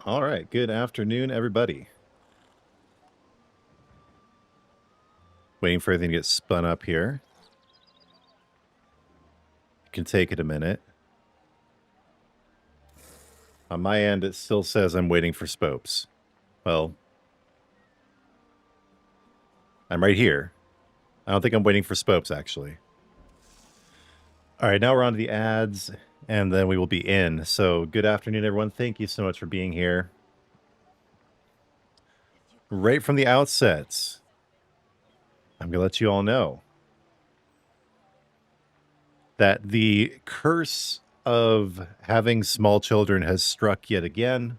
All right, good afternoon, everybody. Waiting for everything to get spun up here. Can take it a minute. On my end, it still says I'm waiting for Spopes. Well, I'm right here. I don't think I'm waiting for Spopes, actually. All right, now we're on to the ads, and then we will be in. So good afternoon, everyone. Thank you so much for being here. Right from the outset, I'm going to let you all know that the curse of having small children has struck yet again,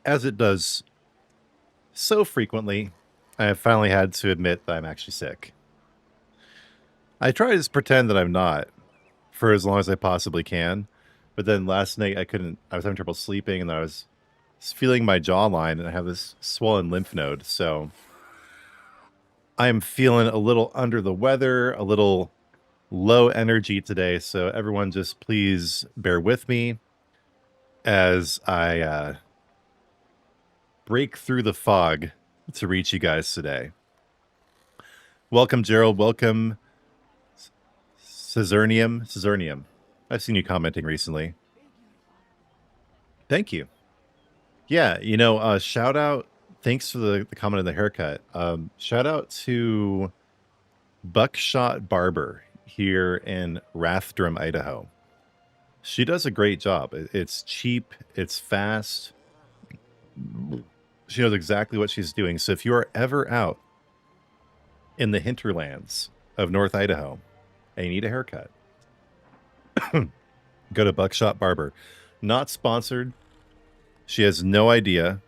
as it does so frequently. I have finally had to admit that I'm actually sick. I try to just pretend that I'm not for as long as I possibly can, but then last night I was having trouble sleeping, and I was feeling my jawline, and I have this swollen lymph node, so I'm feeling a little under the weather, a little low energy today, so everyone just please bear with me as I break through the fog to reach you guys today. Welcome, Gerald. Welcome, Caesernium. I've seen you commenting recently. Thank you. Yeah, shout out. Thanks for the comment on the haircut. Shout out to Buckshot Barber here in Rathdrum, Idaho. She does a great job. It's cheap. It's fast. She knows exactly what she's doing. So if you are ever out in the hinterlands of North Idaho and you need a haircut, go to Buckshot Barber. Not sponsored. She has no idea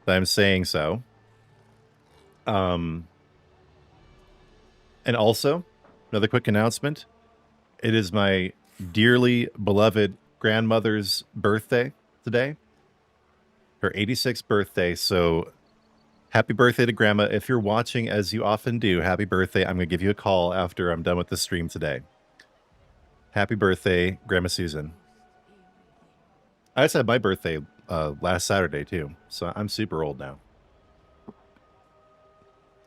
that I'm saying so. And also, another quick announcement. It is my dearly beloved grandmother's birthday today. Her 86th birthday. So happy birthday to Grandma. If you're watching, as you often do, happy birthday. I'm going to give you a call after I'm done with the stream today. Happy birthday, Grandma Susan. I just had my birthday last Saturday, too. So I'm super old now.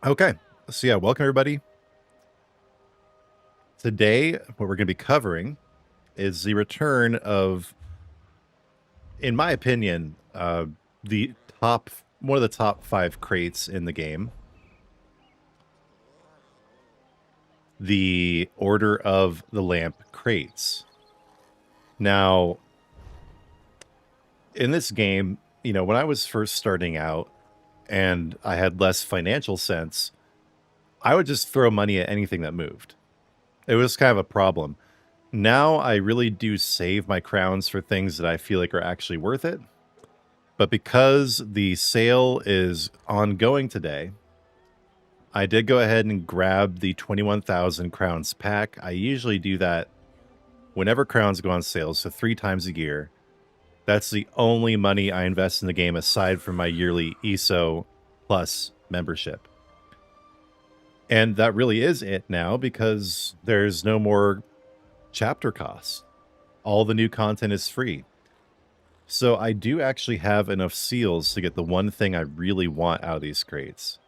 Okay. So yeah, welcome, everybody. Today, what we're going to be covering is the return of, in my opinion, one of the top 5 crates in the game. The Order of the Lamp crates. Now, in this game, when I was first starting out and I had less financial sense, I would just throw money at anything that moved. It was kind of a problem. Now I really do save my crowns for things that I feel like are actually worth it. But because the sale is ongoing today, I did go ahead and grab the 21,000 crowns pack. I usually do that whenever crowns go on sale, so 3 times a year. That's the only money I invest in the game aside from my yearly ESO Plus membership. And that really is it now because there's no more chapter costs. All the new content is free. So I do actually have enough seals to get the one thing I really want out of these crates.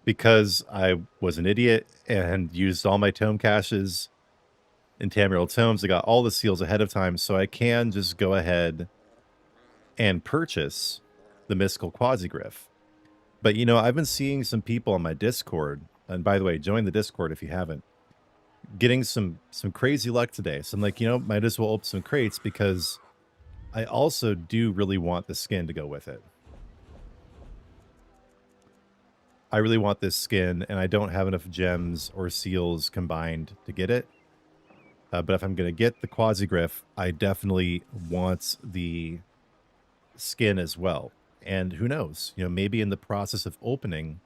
Because I was an idiot and used all my tome caches in Tamriel Tomes, I got all the seals ahead of time, so I can just go ahead and purchase the Mystical Quasigriff. But, I've been seeing some people on my Discord, and by the way, join the Discord if you haven't, getting some crazy luck today. So I'm like, might as well open some crates because I also do really want the skin to go with it. I really want this skin, and I don't have enough gems or seals combined to get it. But if I'm going to get the Quasigriff, I definitely want the skin as well. And who knows, maybe in the process of opening,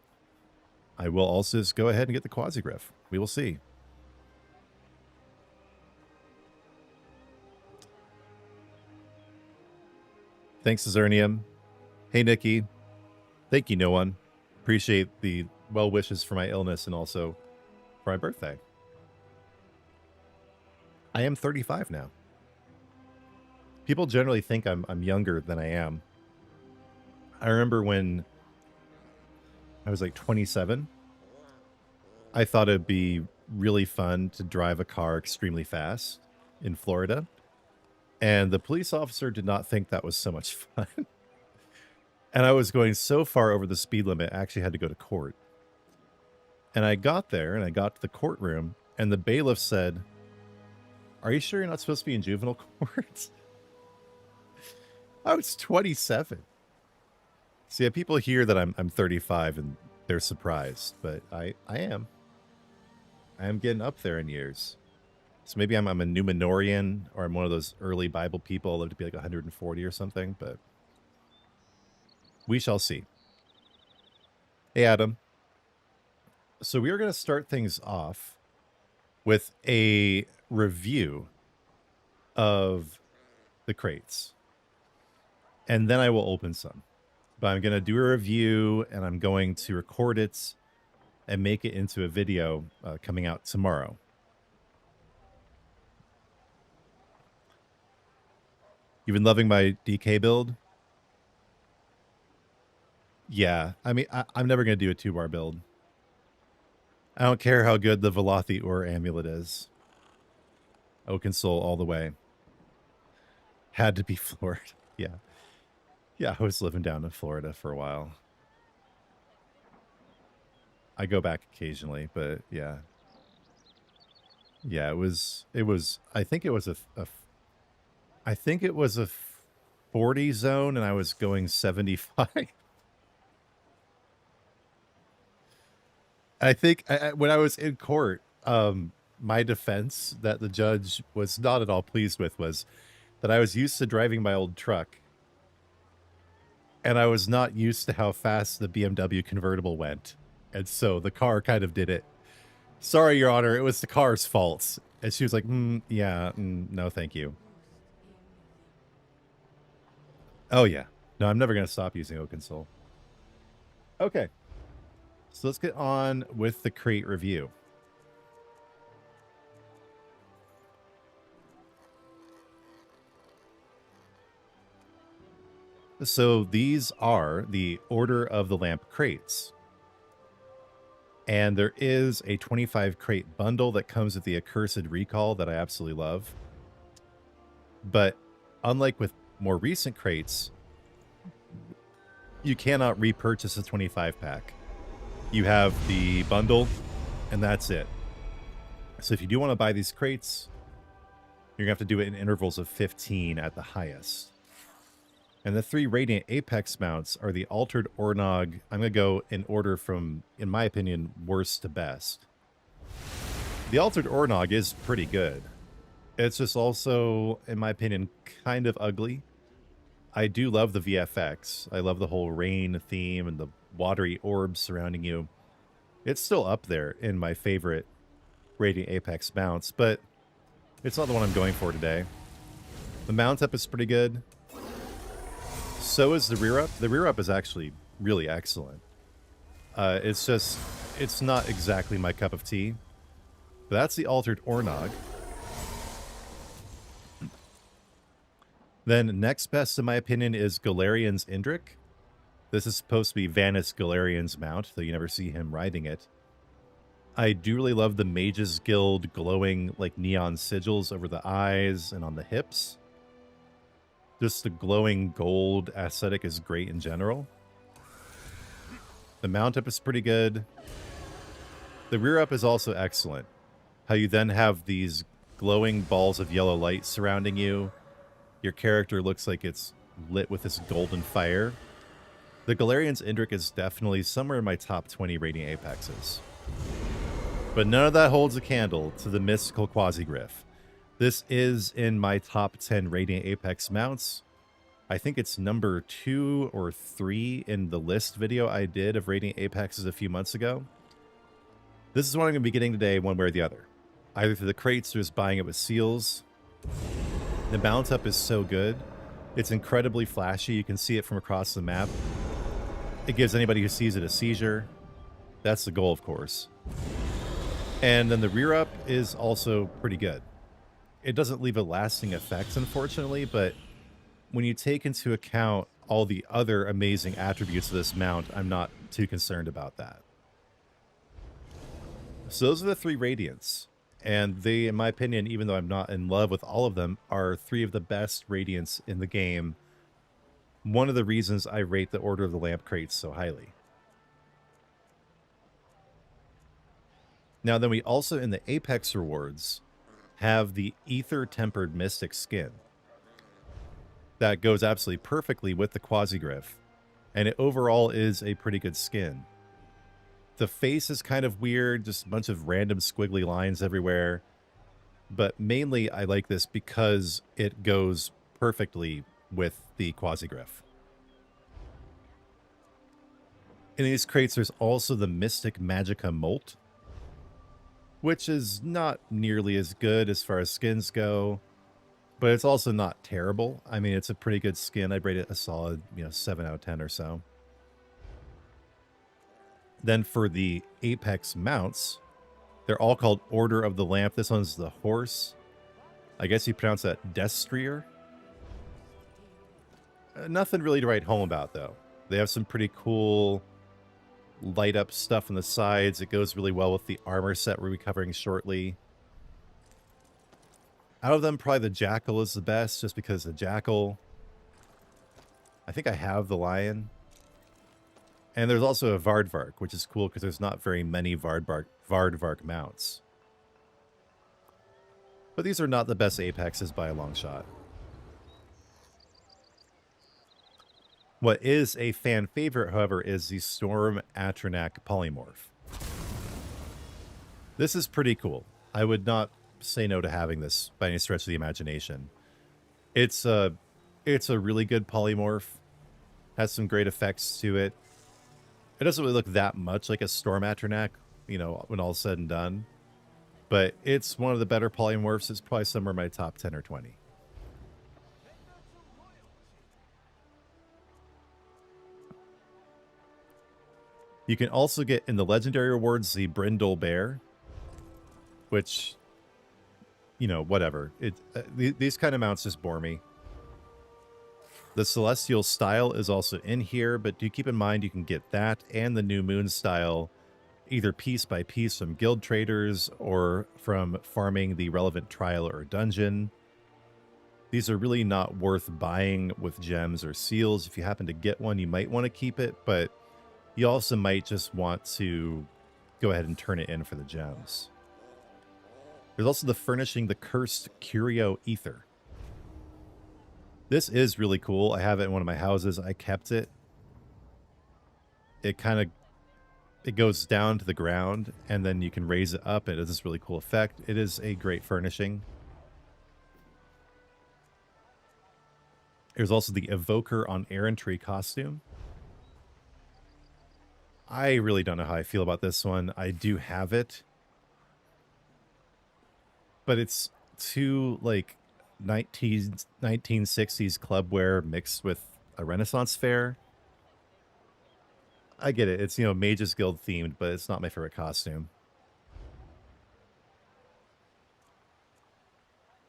I will also just go ahead and get the Quasigriff. We will see. Thanks, Caesernium. Hey, Nikki. Thank you, no one. Appreciate the well wishes for my illness and also for my birthday. I am 35 now. People generally think I'm younger than I am. I remember when I was like 27, I thought it'd be really fun to drive a car extremely fast in Florida. And the police officer did not think that was so much fun. And I was going so far over the speed limit, I actually had to go to court. And I got there and I got to the courtroom and the bailiff said, "Are you sure you're not supposed to be in juvenile court?" I was 27. See, people hear that I'm 35 and they're surprised, but I am. I am getting up there in years. So maybe I'm a Numenorian, or I'm one of those early Bible people. I live to be like 140 or something, but we shall see. Hey, Adam. So we are going to start things off with a review of the crates. And then I will open some. But I'm going to do a review, and I'm going to record it and make it into a video coming out tomorrow. You've been loving my DK build? Yeah, I mean, I'm never going to do a 2-bar build. I don't care how good the Velothi Ur amulet is. Oaken Soul all the way. Had to be Florida. Yeah. Yeah, I was living down in Florida for a while. I go back occasionally, but yeah. Yeah, it was, I think it was a 40 zone and I was going 75. I think when I was in court, my defense that the judge was not at all pleased with was that I was used to driving my old truck. And I was not used to how fast the BMW convertible went. And so the car kind of did it. "Sorry, Your Honor, it was the car's fault." And she was like, no, thank you. Oh, yeah. No, I'm never going to stop using Oaken Soul. Okay. So let's get on with the crate review. So these are the Order of the Lamp crates. And there is a 25 crate bundle that comes with the Accursed Recall that I absolutely love. But unlike with more recent crates, you cannot repurchase a 25 pack. You have the bundle, and that's it. So if you do want to buy these crates, you're going to have to do it in intervals of 15 at the highest. And the 3 Radiant Apex mounts are the Altered Ornog. I'm going to go in order from, in my opinion, worst to best. The Altered Ornog is pretty good. It's just also, in my opinion, kind of ugly. I do love the VFX. I love the whole rain theme and the watery orbs surrounding you. It's still up there in my favorite Radiant Apex mounts, but it's not the one I'm going for today. The mount up is pretty good. So is the rear up. The rear up is actually really excellent. It's just, it's not exactly my cup of tea. But that's the Altered Ornog. Then next best, in my opinion, is Galerion's Indrik. This is supposed to be Vanis Galerion's mount, though you never see him riding it. I do really love the Mages Guild glowing like neon sigils over the eyes and on the hips. Just the glowing gold aesthetic is great in general. The mount up is pretty good. The rear up is also excellent. How you then have these glowing balls of yellow light surrounding you. Your character looks like it's lit with this golden fire. The Galerion's Indrik is definitely somewhere in my top 20 Radiant Apexes. But none of that holds a candle to the Mystical Quasigriff. This is in my top 10 Radiant Apex mounts. I think it's number 2 or 3 in the list video I did of Radiant Apexes a few months ago. This is what I'm going to be getting today, one way or the other. Either through the crates or just buying it with seals. The mount up is so good. It's incredibly flashy. You can see it from across the map. It gives anybody who sees it a seizure. That's the goal, of course. And then the rear up is also pretty good. It doesn't leave a lasting effect, unfortunately, but when you take into account all the other amazing attributes of this mount, I'm not too concerned about that. So those are the 3 Radiants. And they, in my opinion, even though I'm not in love with all of them, are 3 of the best Radiants in the game. One of the reasons I rate the Order of the Lamp crates so highly. Now then, we also, in the Apex rewards, have the Ether Tempered Mystic skin. That goes absolutely perfectly with the Quasigriff, and it overall is a pretty good skin. The face is kind of weird, just a bunch of random squiggly lines everywhere, but mainly I like this because it goes perfectly with the Quasigriff. In these crates, there's also the Mystic Magicka Molt, which is not nearly as good as far as skins go, but it's also not terrible. I mean, it's a pretty good skin. I'd rate it a solid, 7 out of 10 or so. Then for the Apex mounts, they're all called Order of the Lamp. This one's the horse. I guess you pronounce that Destrier. Nothing really to write home about, though. They have some pretty cool light up stuff on the sides. It goes really well with the armor set we'll be covering shortly. Out of them, probably the Jackal is the best, just because the Jackal... I think I have the Lion. And there's also a Vardvark, which is cool because there's not very many Vardvark mounts. But these are not the best Apexes by a long shot. What is a fan favorite, however, is the Storm Atronach Polymorph. This is pretty cool. I would not say no to having this by any stretch of the imagination. It's a really good polymorph. Has some great effects to it. It doesn't really look that much like a Storm Atronach, when all's said and done. But it's one of the better polymorphs. It's probably somewhere in my top 10 or 20. You can also get in the legendary rewards the Brindle Bear, which, whatever. These kind of mounts just bore me. The Celestial Style is also in here, but do keep in mind you can get that and the New Moon Style either piece by piece from guild traders or from farming the relevant trial or dungeon. These are really not worth buying with gems or seals. If you happen to get one, you might want to keep it, but you also might just want to go ahead and turn it in for the gems. There's also the Furnishing the Cursed Curio Ether. This is really cool. I have it in one of my houses. I kept it. It goes down to the ground, and then you can raise it up. It has this really cool effect. It is a great furnishing. There's also the Evoker on Errantry costume. I really don't know how I feel about this one. I do have it, but it's too, 1960s clubwear mixed with a Renaissance fair. I get it. It's, Mages Guild themed, but it's not my favorite costume.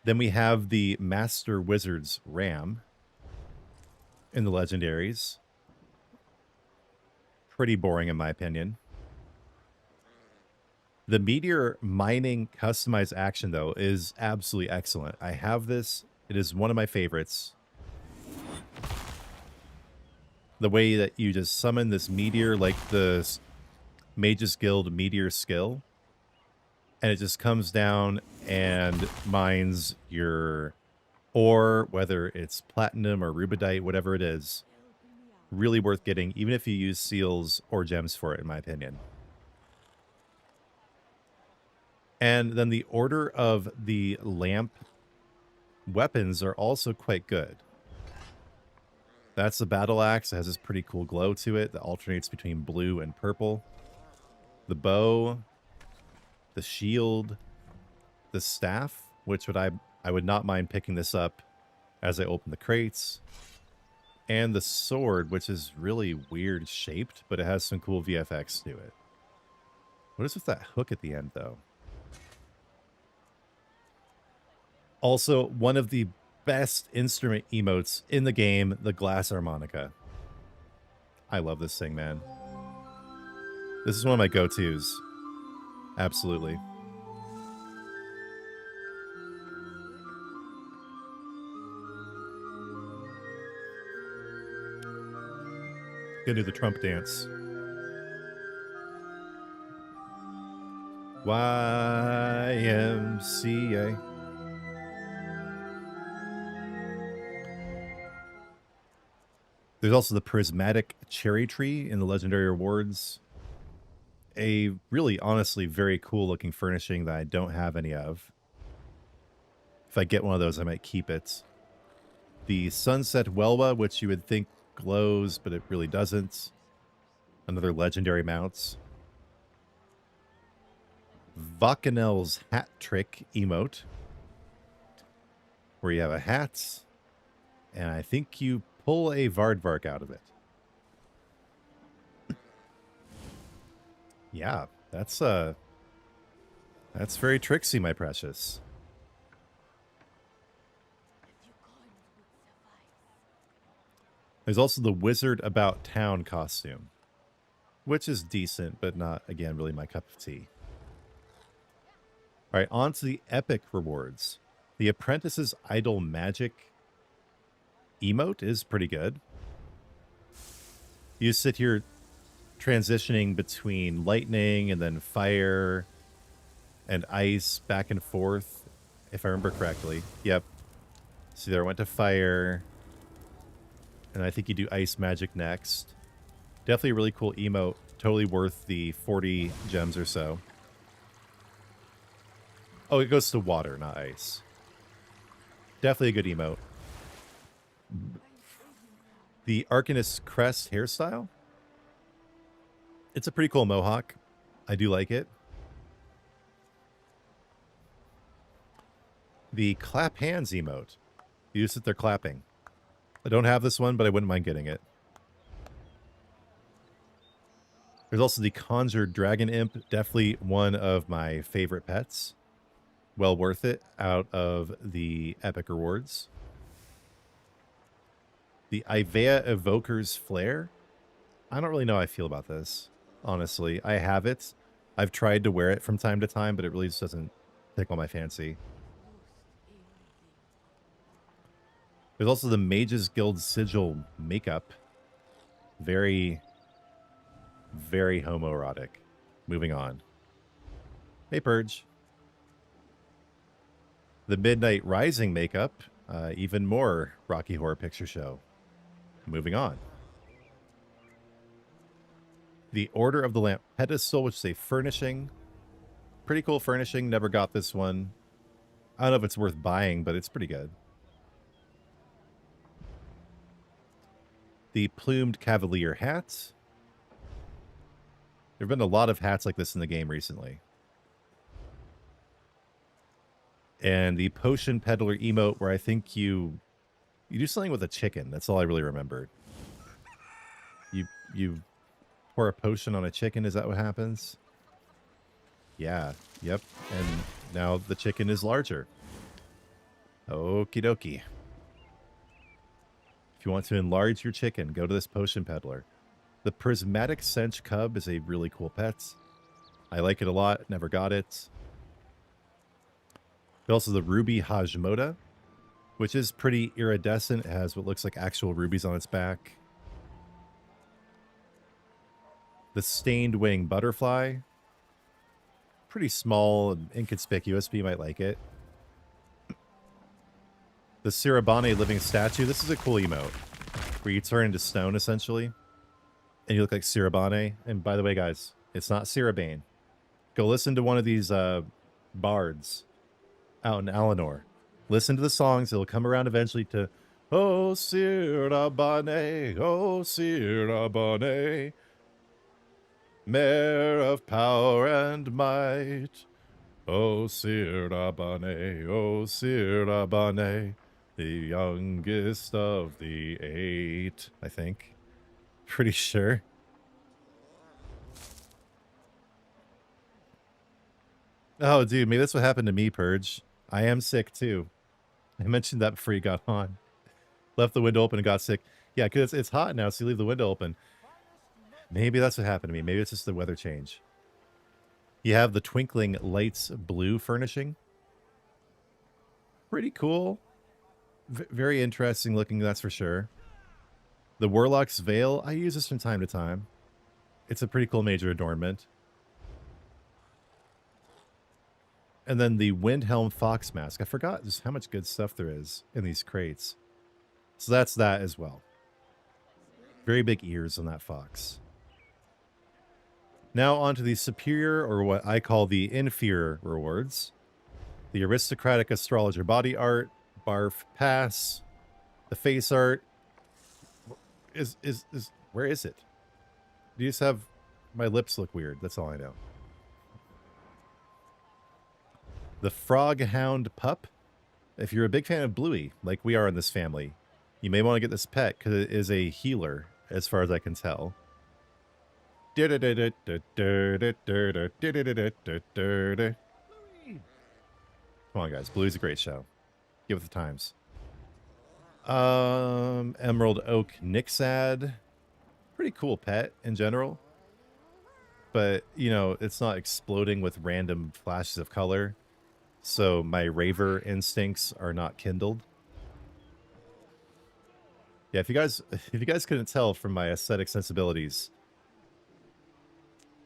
Then we have the Master Wizard's Ram in the legendaries. Pretty boring in my opinion. The Meteor Mining customized action, though, is absolutely excellent. I have this. It is one of my favorites. The way that you just summon this meteor like the Mages Guild meteor skill, and it just comes down and mines your ore, whether it's platinum or rubidite, whatever it is. Really worth getting, even if you use seals or gems for it, in my opinion. And then the Order of the Lamp weapons are also quite good. That's the Battle Axe. It has this pretty cool glow to it that alternates between blue and purple. The bow, the shield, the staff, which I would not mind picking this up as I open the crates. And the sword, which is really weird shaped, but it has some cool VFX to it. What is with that hook at the end, though? Also, one of the best instrument emotes in the game, the glass harmonica. I love this thing, man. This is one of my go-tos. Absolutely. Gonna do the Trump dance. YMCA. There's also the Prismatic Cherry Tree in the Legendary Rewards. A really, honestly, very cool looking furnishing that I don't have any of. If I get one of those, I might keep it. The Sunset Welwa, which you would think glows, but it really doesn't. Another legendary mounts. Vacanel's Hat Trick emote, where you have a hat, and I think you pull a Vardvark out of it. Yeah, that's very tricksy, my precious. There's also the Wizard About Town costume, which is decent, but not, again, really my cup of tea. All right, on to the epic rewards. The Apprentice's Idle Magic emote is pretty good. You sit here transitioning between lightning and then fire and ice back and forth, if I remember correctly. Yep. See there, I went to fire, and I think you do ice magic next. Definitely a really cool emote. Totally worth the 40 gems or so. Oh, it goes to water, not ice. Definitely a good emote. The Arcanist Crest hairstyle. It's a pretty cool mohawk. I do like it. The Clap Hands emote. You sit there clapping. I don't have this one, but I wouldn't mind getting it. There's also the Conjured Dragon Imp. Definitely one of my favorite pets. Well worth it out of the epic rewards. The Ivea Evoker's Flare. I don't really know how I feel about this, honestly. I have it. I've tried to wear it from time to time, but it really just doesn't tickle my fancy. There's also the Mages Guild Sigil makeup. Very, very homoerotic. Moving on. Hey, Purge. The Midnight Rising makeup. Even more Rocky Horror Picture Show. Moving on. The Order of the Lamp Pedestal, which is a furnishing. Pretty cool furnishing. Never got this one. I don't know if it's worth buying, but it's pretty good. The Plumed Cavalier hat. There have been a lot of hats like this in the game recently. And the Potion Peddler emote, where I think you do something with a chicken. That's all I really remembered. You pour a potion on a chicken. Is that what happens? Yeah. Yep. And now the chicken is larger. Okie dokie. If you want to enlarge your chicken, go to this Potion Peddler. The Prismatic Sench Cub is a really cool pet. I like it a lot. Never got it. There's also the Ruby Hajmoda, which is pretty iridescent. It has what looks like actual rubies on its back. The Stained Wing Butterfly. Pretty small and inconspicuous, but you might like it. The Sirabane Living Statue. This is a cool emote, where you turn into stone, essentially. And you look like Sirabane. And by the way, guys, it's not Sirabane. Go listen to one of these bards out in Alinor. Listen to the songs. It'll come around eventually to Oh, Sirabane, oh, Sirabane, Mare of power and might. Oh, Sirabane, oh, Sirabane, the youngest of the 8, I think. Pretty sure. Oh, dude, maybe that's what happened to me, Purge. I am sick, too. I mentioned that before you got on. Left the window open and got sick. Yeah, because it's hot now, so you leave the window open. Maybe that's what happened to me. Maybe it's just the weather change. You have the Twinkling Lights blue furnishing. Pretty cool. Very interesting looking, that's for sure. The Warlock's Veil, I use this from time to time. It's a pretty cool major adornment. And then the Windhelm Fox Mask. I forgot just how much good stuff there is in these crates. So that's that as well. Very big ears on that fox. Now onto the superior, or what I call the inferior rewards. The Aristocratic Astrologer Body Art, Barf Pass, the Face Art. Where is it? Do you just have... My lips look weird, that's all I know. The Frog Hound Pup. If you're a big fan of Bluey, like we are in this family, you may want to get this pet because it is a healer, as far as I can tell. Come on, guys. Bluey's a great show. Give it the times. Emerald Oak Nixad. Pretty cool pet in general. But, you know, it's not exploding with random flashes of color. So my raver instincts are not kindled. Yeah, if you guys couldn't tell from my aesthetic sensibilities,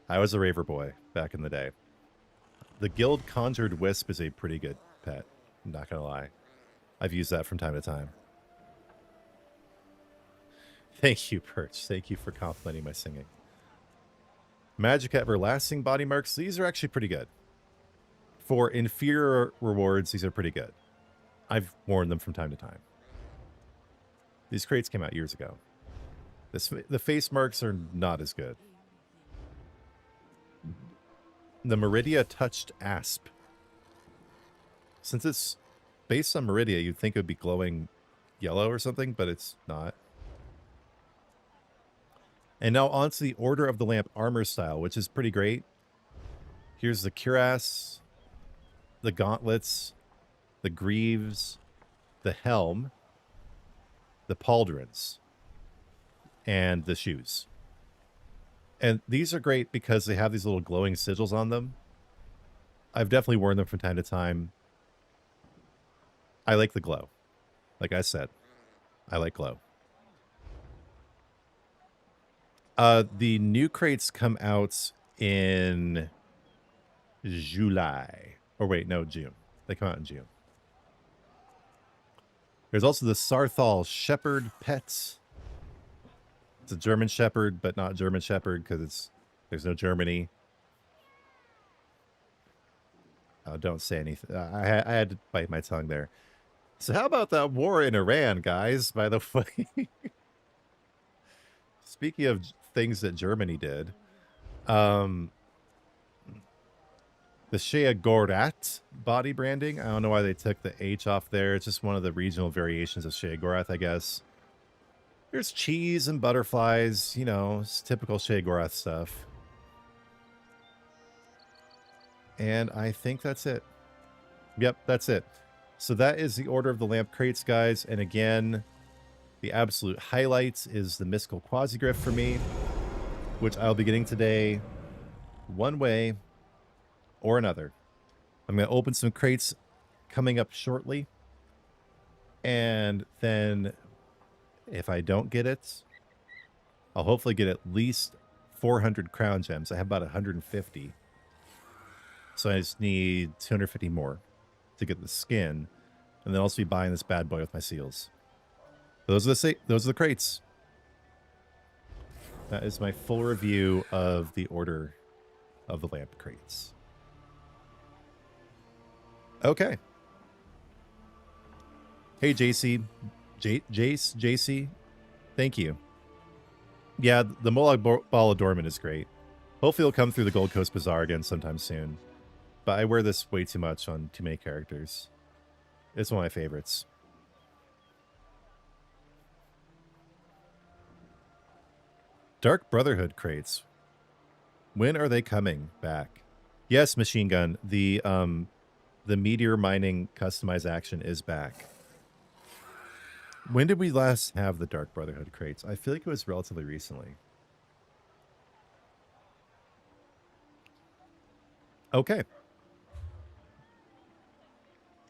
I was a raver boy back in the day. The Guild Conjured Wisp is a pretty good pet. I'm not gonna lie. I've used that from time to time. Thank you, Perch. Thank you for complimenting my singing. Magic Everlasting Body Marks. These are actually pretty good. For inferior rewards, these are pretty good. I've worn them from time to time. These crates came out years ago. The face marks are not as good. The Meridia Touched Asp. Since it's based on Meridia, you'd think it would be glowing yellow or something, but it's not. And now onto the Order of the Lamp armor style, which is pretty great. Here's the cuirass, the gauntlets, the greaves, the helm, the pauldrons, and the shoes. And these are great because they have these little glowing sigils on them. I've definitely worn them from time to time. I like the glow. Like I said, I like glow. The new crates come out in July. Or wait, no, June. They come out in June. There's also the Sarthal Shepherd Pets. It's a German Shepherd, but not German Shepherd because there's no Germany. Oh, don't say anything. I had to bite my tongue there. So how about that war in Iran, guys, by the way? Speaking of things that Germany did, the Sheogorath body branding. I don't know why they took the H off there. It's just one of the regional variations of Sheogorath, I guess. There's cheese and butterflies, you know, it's typical Sheogorath stuff. And I think that's it. Yep, that's it. So that is the Order of the Lamp crates, guys. And again, the absolute highlights is the Mystical Quasigriff for me, which I'll be getting today one way or another. I'm going to open some crates coming up shortly. And then if I don't get it, I'll hopefully get at least 400 crown gems. I have about 150. So I just need 250 more to get the skin. And then I'll also be buying this bad boy with my seals. Those are the crates. That is my full review of the Order of the Lamp crates. Okay. Hey, JC. JC. Thank you. Yeah, the Molag Ball of Dormant is great. Hopefully it'll come through the Gold Coast Bazaar again sometime soon. But I wear this way too much on too many characters. It's one of my favorites. Dark Brotherhood crates. When are they coming back? Yes, Machine Gun. The meteor mining customized action is back. When did we last have the Dark Brotherhood crates? I feel like it was relatively recently. Okay.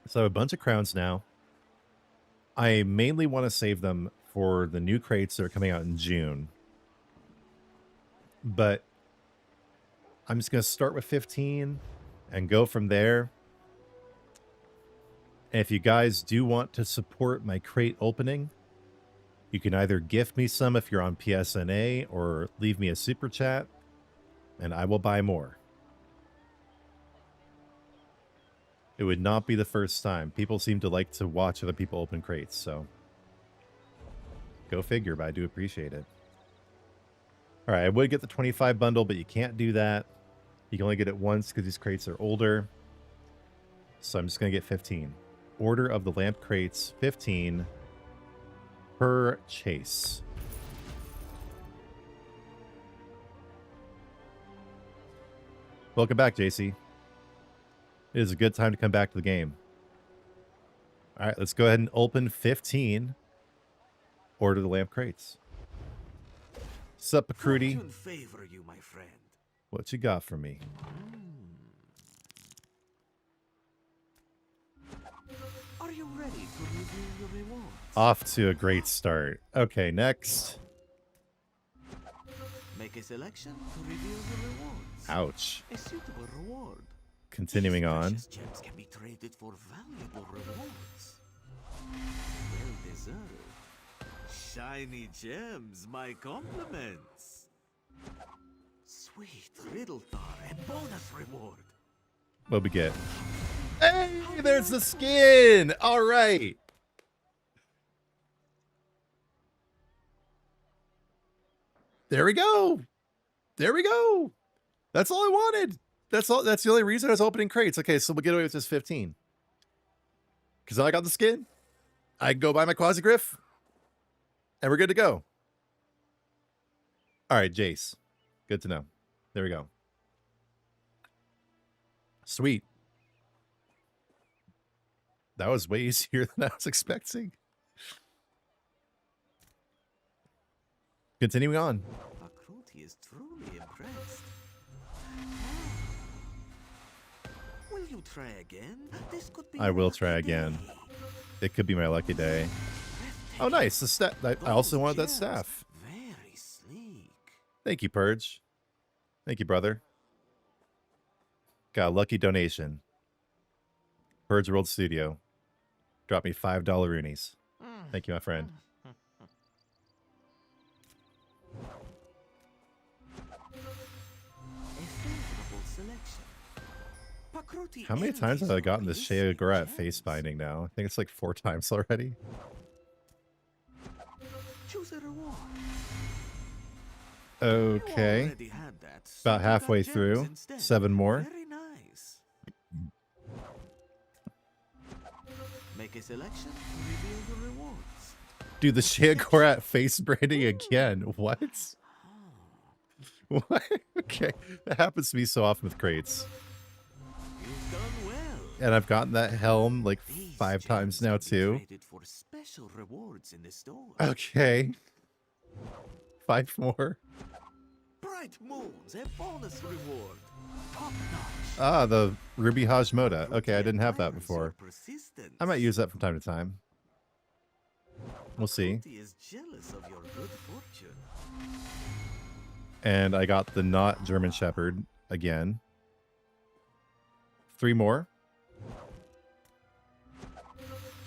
So I have a bunch of crowns now. I mainly want to save them for the new crates that are coming out in June. But I'm just going to start with 15 and go from there. And if you guys do want to support my crate opening, you can either gift me some if you're on PSNA or leave me a super chat, and I will buy more. It would not be the first time. People seem to like to watch other people open crates, so go figure, but I do appreciate it. All right, I would get the 25 bundle, but you can't do that. You can only get it once because these crates are older. So I'm just going to get 15. Order of the Lamp crates, 15 per chase. Welcome back, JC. It is a good time to come back to the game. All right, let's go ahead and open 15. Order the Lamp crates. Sup, Crudy? Favor you, my friend. What you got for me? Are you ready to reveal your rewards? Off to a great start. Okay, next. Make a selection to reveal your rewards. Ouch. A suitable reward. Continuing These on. precious gems can be traded for valuable rewards. Well deserved. Shiny gems, my compliments. Sweet riddle thar, a bonus reward. What we get? Hey, there's the skin. All right. There we go. There we go. That's all I wanted. That's all. That's the only reason I was opening crates. Okay, so we'll get away with this 15. Because I got the skin. I can go buy my Quasigriff. And we're good to go. All right, Jace. Good to know. There we go. Sweet. That was way easier than I was expecting. Continuing on. Akruti is truly impressed. Will you try again? This could be I will try again. It could be my lucky day. Oh, nice. The staff. I also wanted that staff. Very sleek. Thank you, Purge. Thank you, brother. Got a lucky donation. Purge World Studio. Drop me $5 roonies. Thank you, my friend. How many times have I gotten this Shea Gorat face binding now? I think it's like 4 times already. Choose a reward. Okay. About halfway through. 7 more. Very nice. Make a selection to reveal the rewards. Do the Shea Gorat face branding again. What? What? Okay. That happens to me so often with crates. You've done well. And I've gotten that helm like 5 times now too. For special rewards in the store. Okay. 5 more. Bright moons, a bonus reward. Top notch. Ah, the Ruby Hajmoda. Okay, I didn't have that before. I might use that from time to time. We'll see. Is jealous of your good fortune. And I got the not German Shepherd again. 3 more.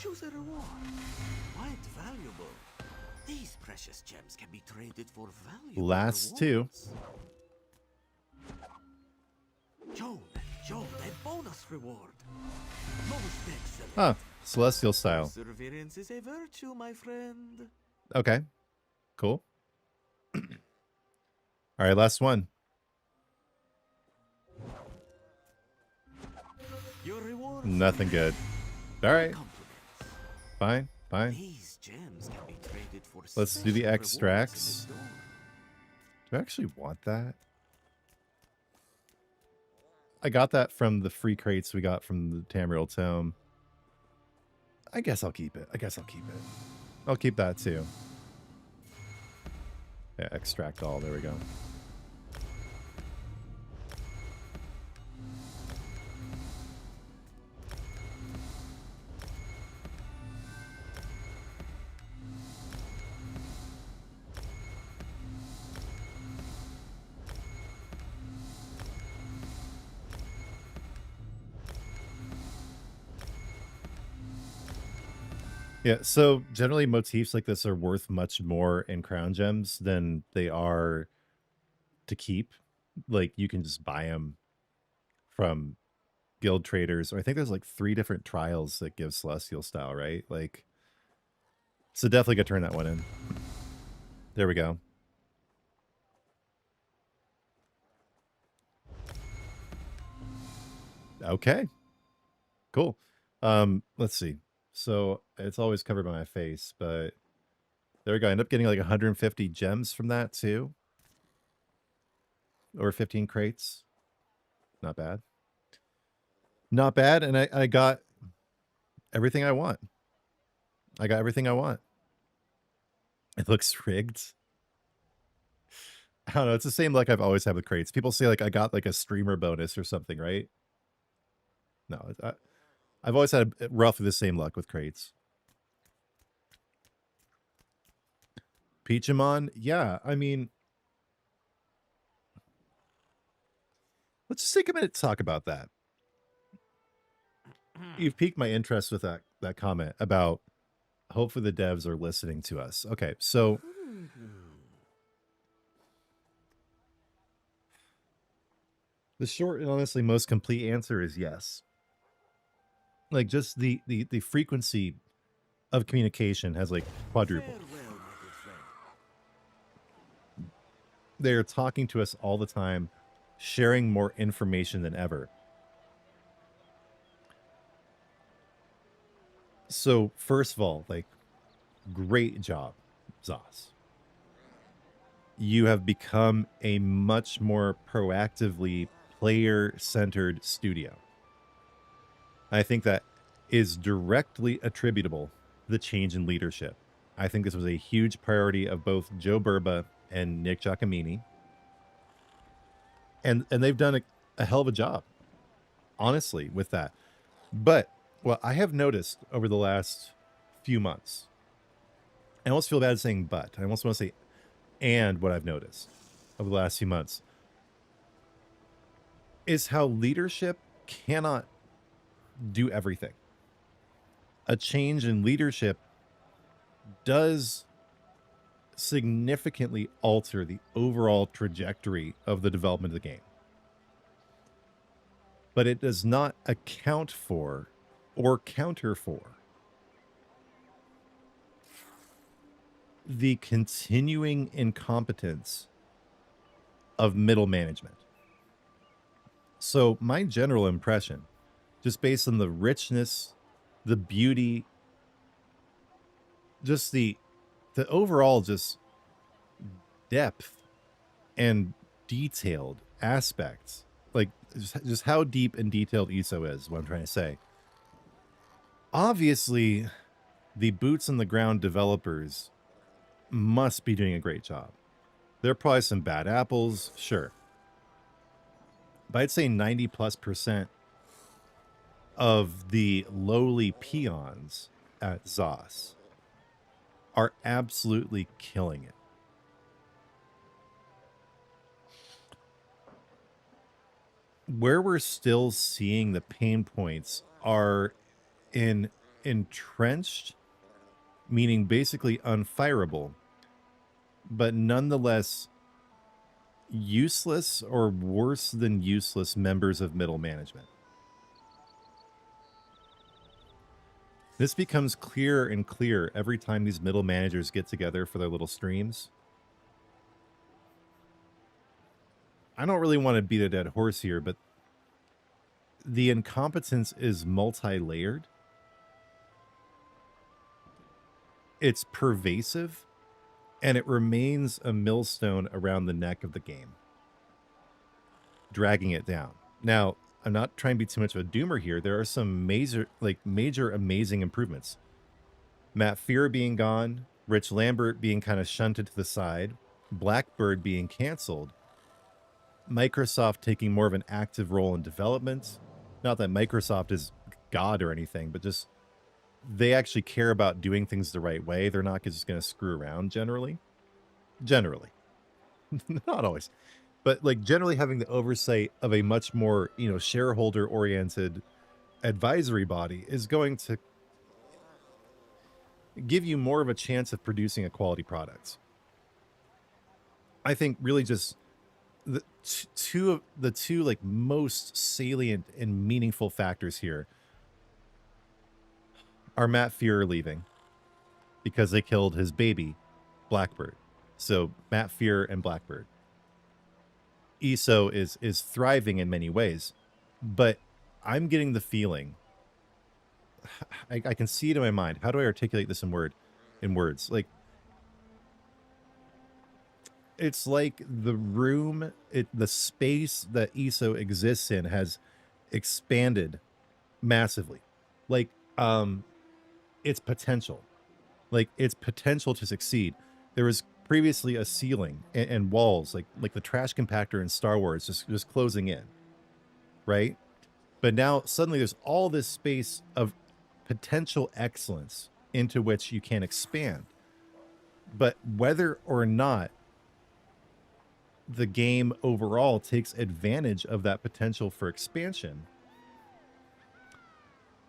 Choose a reward. Quite valuable. These precious gems can be traded for valuable Last rewards. 2. Joan, a bonus reward. Most excellent. Huh. Celestial style. Perseverance is a virtue, my friend. Okay. Cool. All right, last one. Your reward. Nothing good. All right. Compliments. Fine. Fine. These gems can be traded for Let's do the special extracts. rewards in the store. Do I actually want that? I got that from the free crates we got from the Tamriel Tome. I guess I'll keep it. I'll keep that too. Yeah, extract all. There we go. Yeah, so generally motifs like this are worth much more in crown gems than they are to keep. Like you can just buy them from guild traders. Or I think there's like 3 different trials that give celestial style, right? Like, so definitely gonna turn that one in. There we go. Okay, cool. Let's see. So it's always covered by my face, but there we go. I end up getting like 150 gems from that too, or 15 crates. Not bad. Not bad. And I got everything I want. I got everything I want. It looks rigged. I don't know. It's the same luck I've always had with crates. People say like I got like a streamer bonus or something, right? No, I've always had roughly the same luck with crates. Peachamon, yeah. I mean, let's just take a minute to talk about that. You've piqued my interest with that comment about hopefully the devs are listening to us. Okay, so the short and honestly most complete answer is yes. Like just the frequency of communication has like quadrupled. They're talking to us all the time, sharing more information than ever. So first of all, like, great job, ZOS. You have become a much more proactively player-centered studio. I think that is directly attributable to the change in leadership. I think this was a huge priority of both Joe Burba and Nick Giacomini. And they've done a hell of a job, honestly, with that. But what I have noticed over the last few months, I almost feel bad saying but. I almost want to say and what I've noticed over the last few months is how leadership cannot do everything. A change in leadership does significantly alter the overall trajectory of the development of the game. But it does not account for or counter for the continuing incompetence of middle management. So my general impression, just based on the richness, the beauty, just the overall just depth and detailed aspects, like just how deep and detailed ESO is, what I'm trying to say. Obviously, the boots on the ground developers must be doing a great job. There are probably some bad apples, sure. But I'd say 90+% of the lowly peons at ZOS are absolutely killing it. Where we're still seeing the pain points are in entrenched, meaning basically unfireable, but nonetheless useless or worse than useless members of middle management. This becomes clearer and clearer every time these middle managers get together for their little streams. I don't really want to beat a dead horse here, but the incompetence is multi-layered. It's pervasive, and it remains a millstone around the neck of the game, dragging it down. Now, I'm not trying to be too much of a doomer here. There are some major amazing improvements. Matt Fear being gone, Rich Lambert being kind of shunted to the side, Blackbird being canceled, Microsoft taking more of an active role in development. Not that Microsoft is God or anything, but just they actually care about doing things the right way. They're not just going to screw around generally. Generally. Not always. But like generally having the oversight of a much more, shareholder oriented advisory body is going to give you more of a chance of producing a quality product. I think really just the two like most salient and meaningful factors here are Matt Fear leaving because they killed his baby, Blackbird. So Matt Fear and Blackbird. ESO is thriving in many ways, but I'm getting the feeling I can see it in my mind. How do I articulate this in words? Like it's like the space that ESO exists in has expanded massively. Like its potential. Like its potential to succeed. There was previously a ceiling and walls, like the trash compactor in Star Wars, just closing in, right? But now suddenly there's all this space of potential excellence into which you can expand. But whether or not the game overall takes advantage of that potential for expansion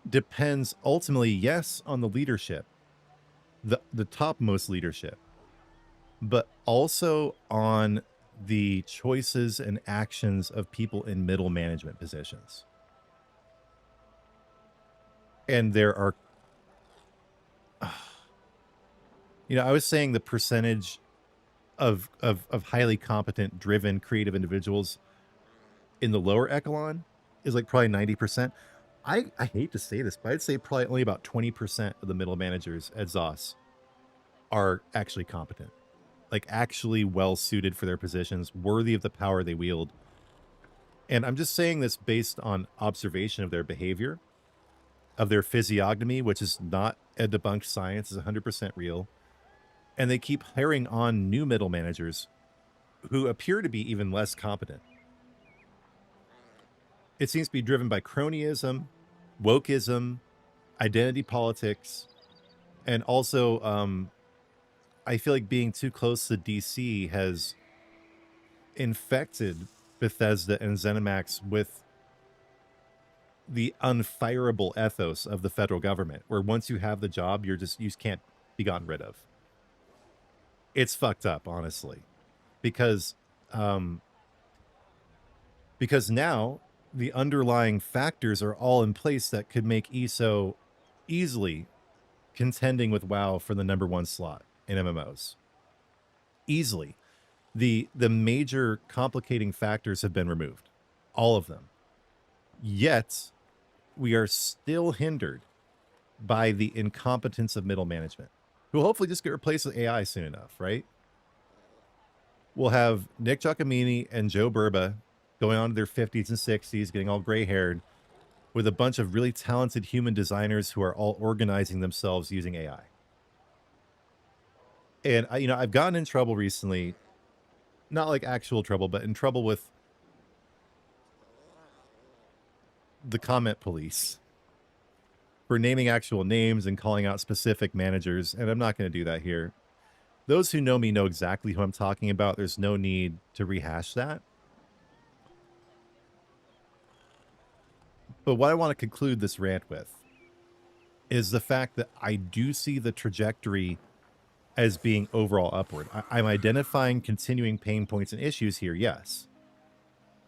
depends ultimately, yes, on the leadership, the topmost leadership, but also on the choices and actions of people in middle management positions. And there are, I was saying the percentage of highly competent, driven, creative individuals in the lower echelon is like probably 90%. I hate to say this, but I'd say probably only about 20% of the middle managers at ZOS are actually competent, like actually well suited for their positions, worthy of the power they wield. And I'm just saying this based on observation of their behavior, of their physiognomy, which is not a debunked science, is 100% real. And they keep hiring on new middle managers who appear to be even less competent. It seems to be driven by cronyism, wokeism, identity politics, and also I feel like being too close to DC has infected Bethesda and ZeniMax with the unfireable ethos of the federal government, where once you have the job, you just can't be gotten rid of. It's fucked up, honestly, because now the underlying factors are all in place that could make ESO easily contending with WoW for the #1 slot in MMOs. Easily. The major complicating factors have been removed. All of them. Yet, we are still hindered by the incompetence of middle management, who will hopefully just get replaced with AI soon enough, right? We'll have Nick Giacomini and Joe Burba going on to their 50s and 60s, getting all gray-haired, with a bunch of really talented human designers who are all organizing themselves using AI. And I've gotten in trouble recently, not like actual trouble, but in trouble with the comment police for naming actual names and calling out specific managers, and I'm not going to do that here. Those who know me know exactly who I'm talking about. There's no need to rehash that. But what I want to conclude this rant with is the fact that I do see the trajectory as being overall upward. I'm identifying continuing pain points and issues here, yes.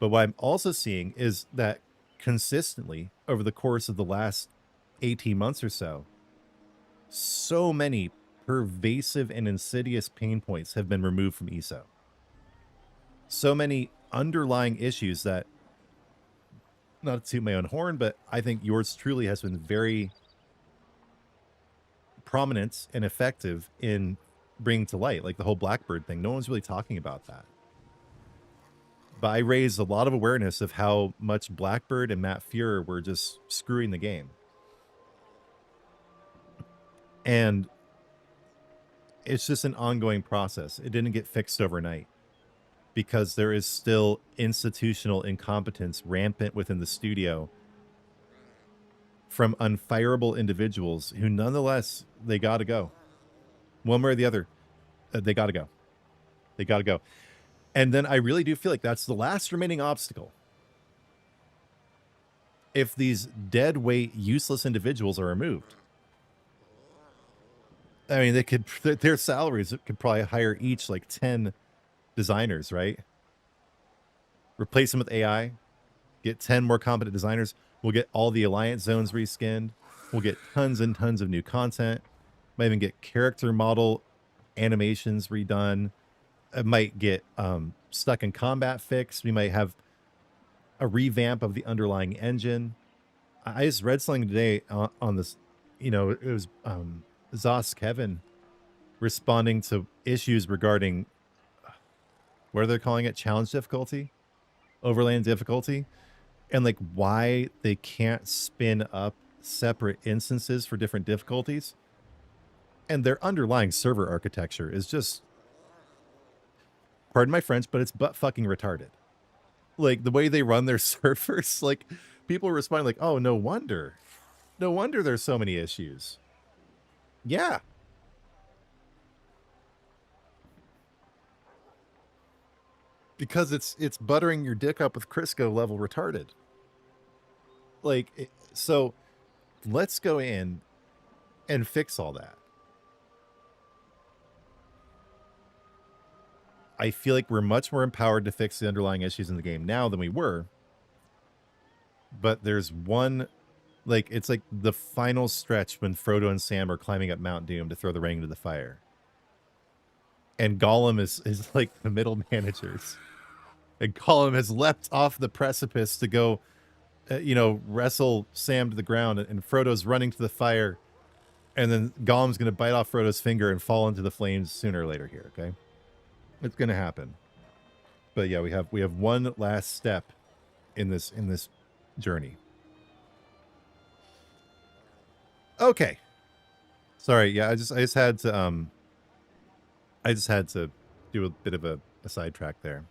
But what I'm also seeing is that consistently over the course of the last 18 months or so, so many pervasive and insidious pain points have been removed from ESO. So many underlying issues that, not to toot my own horn, but I think yours truly has been very prominent and effective in bringing to light, like the whole Blackbird thing. No one's really talking about that. But I raised a lot of awareness of how much Blackbird and Matt Fuhrer were just screwing the game. And it's just an ongoing process. It didn't get fixed overnight because there is still institutional incompetence rampant within the studio from unfireable individuals who nonetheless, they got to go. One way or the other, they got to go. They got to go. And then I really do feel like that's the last remaining obstacle. If these dead weight, useless individuals are removed, I mean, they could, their salaries could probably hire each like 10 designers, right? Replace them with AI, get 10 more competent designers. We'll get all the alliance zones reskinned. We'll get tons and tons of new content. Might even get character model animations redone. It might get stuck in combat fixed. We might have a revamp of the underlying engine. I just read something today on this, you know, it was ZOS Kevin responding to issues regarding, what are they calling it? Challenge difficulty? Overland difficulty? And like why they can't spin up separate instances for different difficulties. And their underlying server architecture is just, pardon my French, but it's butt fucking retarded. Like the way they run their servers, like people respond like, oh, no wonder there's so many issues. Yeah. Because it's buttering your dick up with Crisco level retarded. Like, so let's go in and fix all that. I feel like we're much more empowered to fix the underlying issues in the game now than we were. But there's one, like, it's like the final stretch when Frodo and Sam are climbing up Mount Doom to throw the ring into the fire. And Gollum is like the middle managers. And Gollum has leapt off the precipice to go, you know, wrestle Sam to the ground. And Frodo's running to the fire. And then Gollum's going to bite off Frodo's finger and fall into the flames sooner or later here, okay? It's going to happen. But yeah, we have one last step in this journey. Okay. Sorry, yeah, I just had to do a bit of a sidetrack there.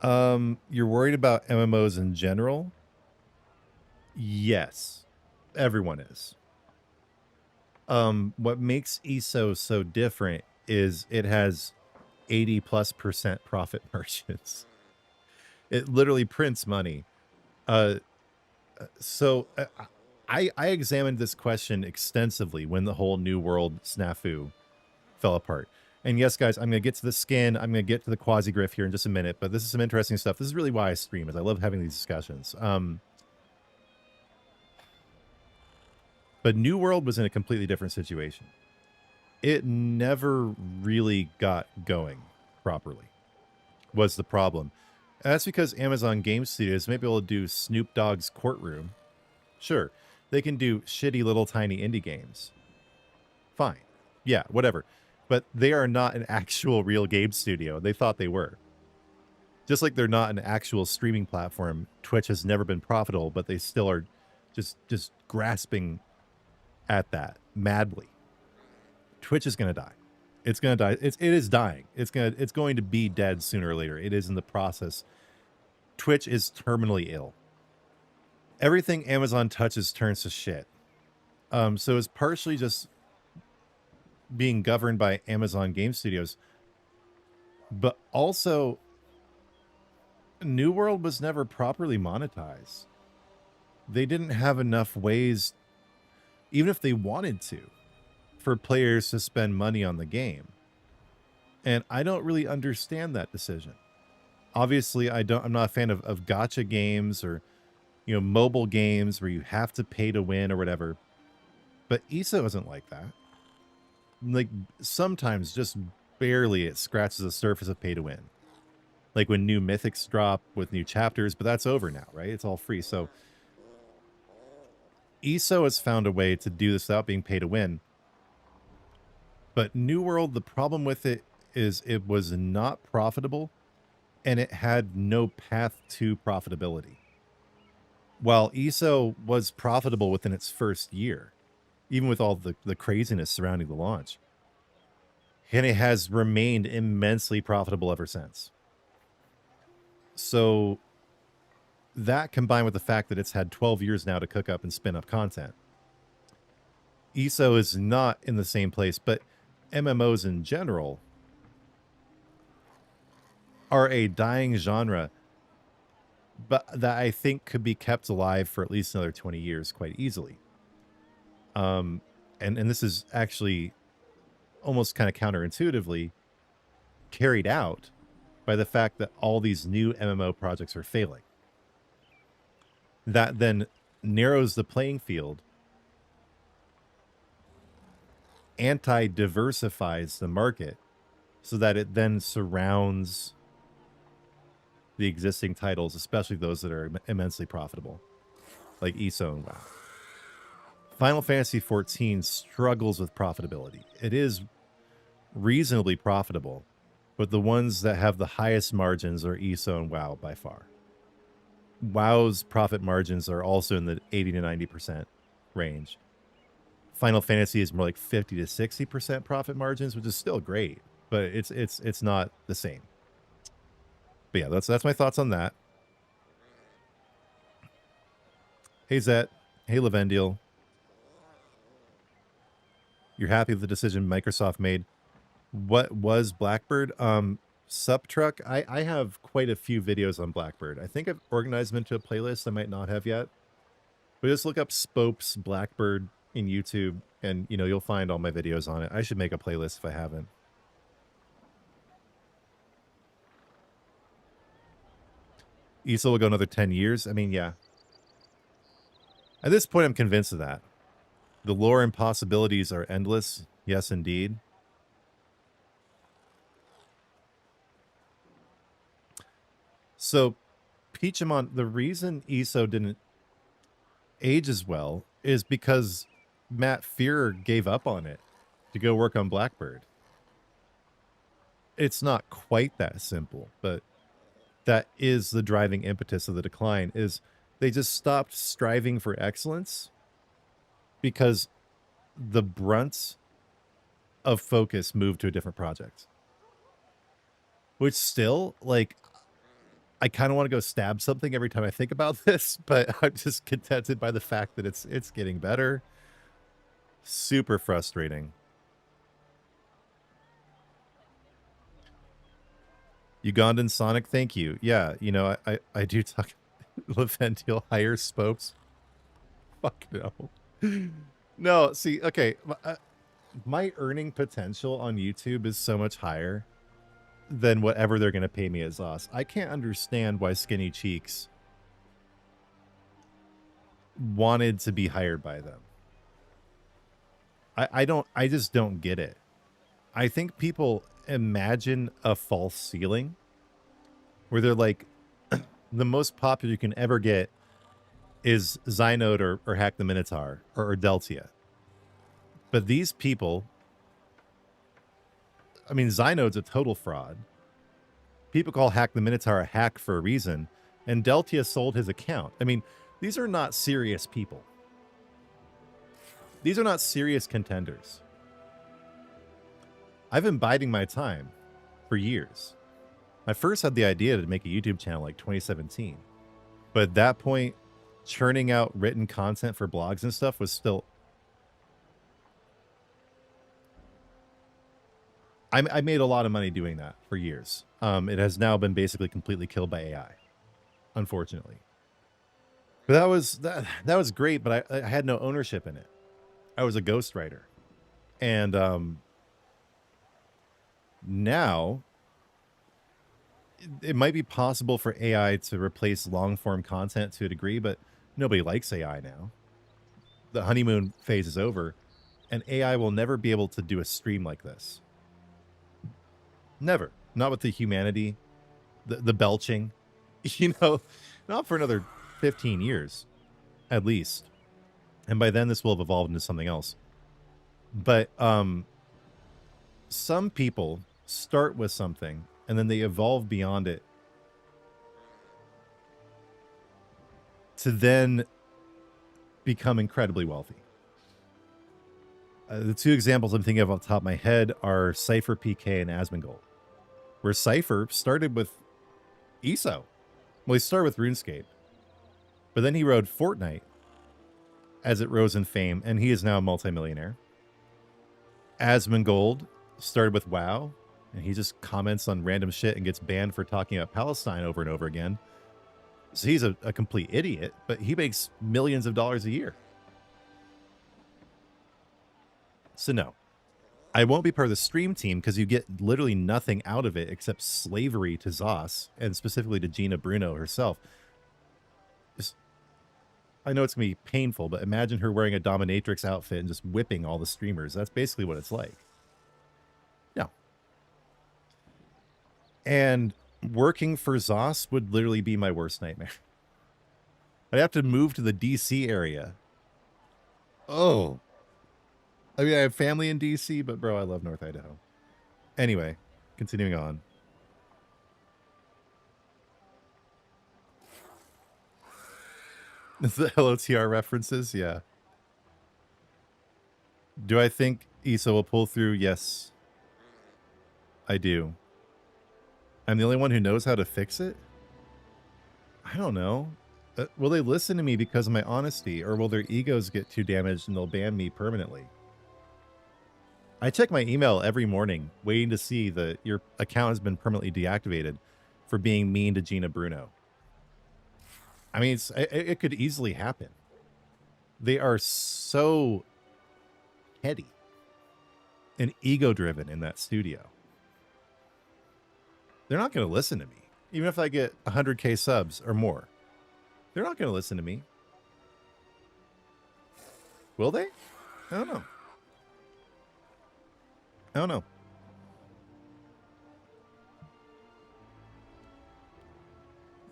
You're worried about MMOs in general? Yes, everyone is. What makes ESO so different is it has 80+% profit margins. It literally prints money. So I examined this question extensively when the whole New World snafu fell apart. And yes, guys, I'm going to get to the skin. I'm going to get to the Quasigriff here in just a minute, but this is some interesting stuff. This is really why I stream, is I love having these discussions. But New World was in a completely different situation. It never really got going properly, was the problem. And that's because Amazon Game Studios may be able to do Snoop Dogg's Courtroom. Sure, they can do shitty little tiny indie games. Fine. Yeah, whatever. But they are not an actual real game studio. They thought they were. Just like they're not an actual streaming platform. Twitch has never been profitable, but they still are just grasping at that madly. Twitch is going to die. It's going to die. It is dying. It's going to be dead sooner or later. It is in the process. Twitch is terminally ill. Everything Amazon touches turns to shit. So it's partially just being governed by Amazon Game Studios, but also New World was never properly monetized. They didn't have enough ways, even if they wanted to, for players to spend money on the game. And I don't really understand that decision. Obviously, I'm not a fan of gacha games or, you know, mobile games where you have to pay to win or whatever. But ESO isn't like that. Like, sometimes just barely it scratches the surface of pay to win. Like when new mythics drop with new chapters, but that's over now, right? It's all free. So ESO has found a way to do this without being pay to win. But New World, the problem with it is it was not profitable and it had no path to profitability. While ESO was profitable within its first year, even with all the craziness surrounding the launch, and it has remained immensely profitable ever since. So that, combined with the fact that it's had 12 years now to cook up and spin up content, ESO is not in the same place, but MMOs in general are a dying genre, but that I think could be kept alive for at least another 20 years quite easily. And this is actually almost kind of counterintuitively carried out by the fact that all these new MMO projects are failing. That then narrows the playing field, anti-diversifies the market, so that it then surrounds the existing titles, especially those that are immensely profitable, like ESO and WoW. Final Fantasy XIV struggles with profitability. It is reasonably profitable, but the ones that have the highest margins are ESO and WoW by far. WoW's profit margins are also in the 80 to 90% range. Final Fantasy is more like 50 to 60% profit margins, which is still great, but it's not the same. But yeah, that's my thoughts on that. Hey Zet, hey Lavendiel. You're happy with the decision Microsoft made. What was Blackbird? Subtruck. I have quite a few videos on Blackbird. I think I've organized them into a playlist. I might not have yet. But just look up Spopes Blackbird in YouTube, and you'll find all my videos on it. I should make a playlist if I haven't. ESO will go another 10 years. I mean, yeah. At this point, I'm convinced of that. The lore and possibilities are endless. Yes, indeed. So, Peachamon, the reason ESO didn't age as well is because Matt Fear gave up on it to go work on Blackbird. It's not quite that simple, but that is the driving impetus of the decline, is they just stopped striving for excellence because the brunt of focus moved to a different project. Which still, like, I kind of want to go stab something every time I think about this, but I'm just contented by the fact that it's getting better. Super frustrating. Ugandan Sonic, thank you. Yeah, I do talk. Lavendiel hire Spopes. Fuck no. No, see, okay. My earning potential on YouTube is so much higher than whatever they're going to pay me as ZOS. I can't understand why Skinny Cheeks wanted to be hired by them. I just don't get it. I think people imagine a false ceiling where they're like, the most popular you can ever get is Zynode or Hack the Minotaur or Deltia. But these people, I mean, Zynode's a total fraud. People call Hack the Minotaur a hack for a reason, and Deltia sold his account. I mean, these are not serious people. These are not serious contenders. I've been biding my time for years. I first had the idea to make a YouTube channel like 2017. But at that point, churning out written content for blogs and stuff was still... I made a lot of money doing that for years. It has now been basically completely killed by AI, unfortunately. But that was great, but I had no ownership in it. I was a ghostwriter. And now it might be possible for AI to replace long-form content to a degree, but nobody likes AI now. The honeymoon phase is over, and AI will never be able to do a stream like this. Never. Not with the humanity, the belching, not for another 15 years, at least. And by then, this will have evolved into something else. But some people start with something, and then they evolve beyond it to then become incredibly wealthy. The two examples I'm thinking of off the top of my head are Cypher PK and Asmongold, where Cypher started with ESO. Well, he started with RuneScape, but then he rode Fortnite as it rose in fame, and he is now a multimillionaire. Asmongold started with WoW, and he just comments on random shit and gets banned for talking about Palestine over and over again. So he's a complete idiot, but he makes millions of dollars a year. So no, I won't be part of the stream team because you get literally nothing out of it except slavery to ZOS, and specifically to Gina Bruno herself. I know it's going to be painful, but imagine her wearing a dominatrix outfit and just whipping all the streamers. That's basically what it's like. No. And working for ZOS would literally be my worst nightmare. I'd have to move to the DC area. Oh. I mean, I have family in DC, but bro, I love North Idaho. Anyway, continuing on. The LOTR references, yeah. Do I think ESO will pull through? Yes, I do. I'm the only one who knows how to fix it? I don't know. Will they listen to me because of my honesty, or will their egos get too damaged and they'll ban me permanently? I check my email every morning, waiting to see that your account has been permanently deactivated for being mean to Gina Bruno. I mean, it could easily happen. They are so heady and ego-driven in that studio. They're not going to listen to me. Even if I get 100K subs or more. They're not going to listen to me. Will they? I don't know. I don't know.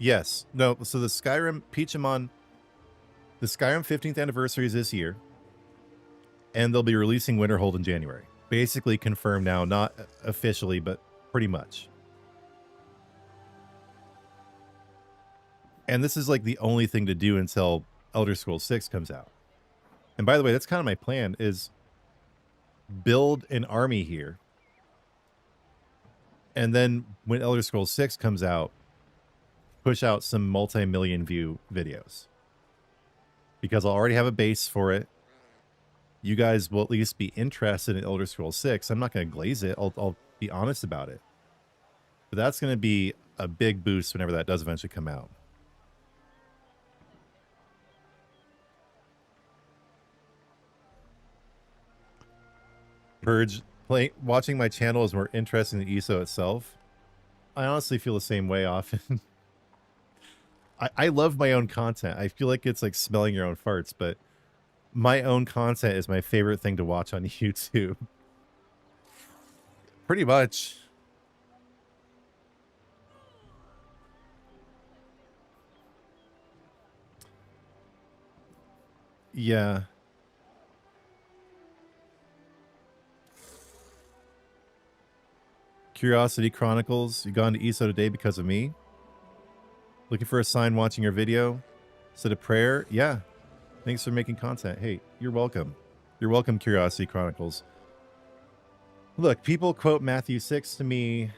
Yes. No, so the Skyrim Peachamon, the Skyrim 15th anniversary is this year. And they'll be releasing Winterhold in January. Basically confirmed now, not officially, but pretty much. And this is like the only thing to do until Elder Scrolls 6 comes out. And by the way, that's kind of my plan, is build an army here. And then when Elder Scrolls 6 comes out, push out some multi-million view videos. Because I'll already have a base for it. You guys will at least be interested in Elder Scrolls 6. I'm not going to glaze it. I'll be honest about it. But that's going to be a big boost whenever that does eventually come out. Purge, watching my channel is more interesting than ESO itself. I honestly feel the same way often. I love my own content. I feel like it's like smelling your own farts, but my own content is my favorite thing to watch on YouTube. Pretty much. Yeah. Curiosity Chronicles, you gone to ESO today because of me? Looking for a sign watching your video? Said a prayer? Yeah. Thanks for making content. Hey, you're welcome. You're welcome, Curiosity Chronicles. Look, people quote Matthew 6 to me.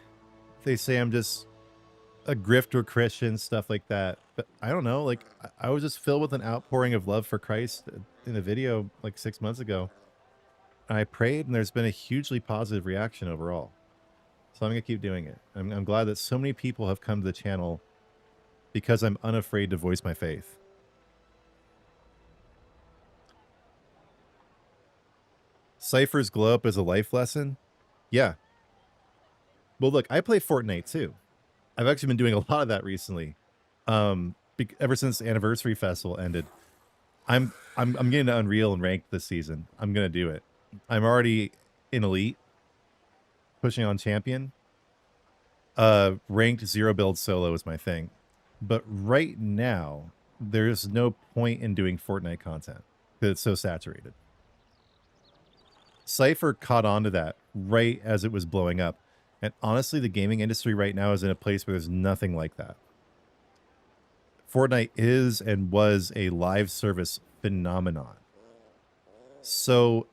They say I'm just a grifter Christian, stuff like that. But I don't know. Like, I was just filled with an outpouring of love for Christ in a video like 6 months ago. And I prayed, and there's been a hugely positive reaction overall. So I'm going to keep doing it. I'm glad that so many people have come to the channel because I'm unafraid to voice my faith. Cypher's glow up as a life lesson? Yeah. Well, look, I play Fortnite too. I've actually been doing a lot of that recently. Ever since the Anniversary Festival ended. I'm getting to Unreal and Ranked this season. I'm going to do it. I'm already in Elite. Pushing on Champion. Ranked 0 build solo is my thing. But right now, there's no point in doing Fortnite content because it's so saturated. Cypher caught on to that right as it was blowing up. And honestly, the gaming industry right now is in a place where there's nothing like that. Fortnite is and was a live service phenomenon. So,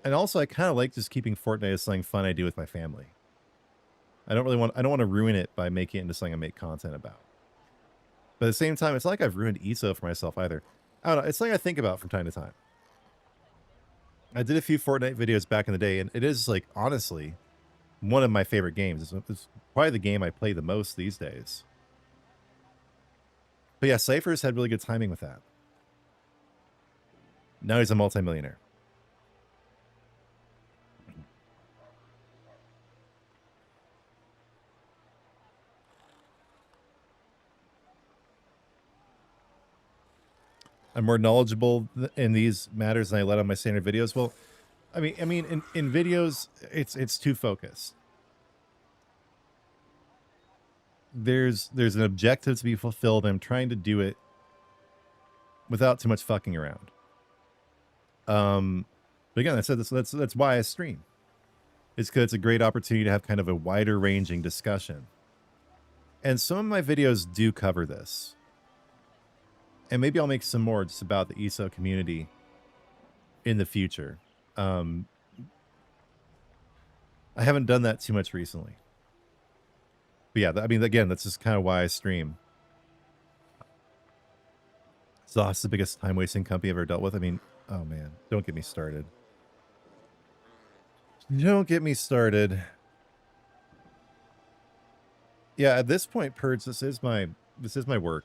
and also I kind of like just keeping Fortnite as something fun I do with my family. I don't want to ruin it by making it into something I make content about. But at the same time, it's not like I've ruined ESO for myself either. I don't know. It's something I think about from time to time. I did a few Fortnite videos back in the day, and it is, like, honestly, one of my favorite games. It's probably the game I play the most these days. But yeah, Cypher's had really good timing with that. Now he's a multimillionaire. I'm more knowledgeable in these matters than I let on my standard videos. Well, I mean, in videos, it's too focused. There's an objective to be fulfilled. I'm trying to do it without too much fucking around. But again, that's why I stream. It's because it's a great opportunity to have kind of a wider ranging discussion. And some of my videos do cover this. And maybe I'll make some more just about the ESO community in the future. I haven't done that too much recently. But yeah, I mean, again, that's just kind of why I stream. ZOS is the biggest time-wasting company I've ever dealt with. I mean, oh man, don't get me started. Don't get me started. Yeah, at this point, Purge, this is my work.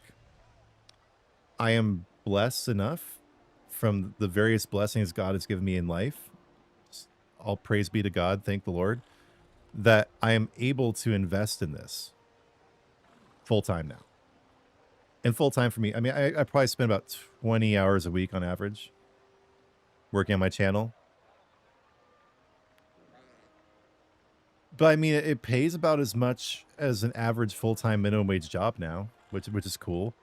I am blessed enough from the various blessings God has given me in life. All praise be to God, thank the Lord, that I am able to invest in this full-time now. And full-time for me, I mean, I probably spend about 20 hours a week on average working on my channel. But I mean, it pays about as much as an average full-time minimum wage job now, which is cool.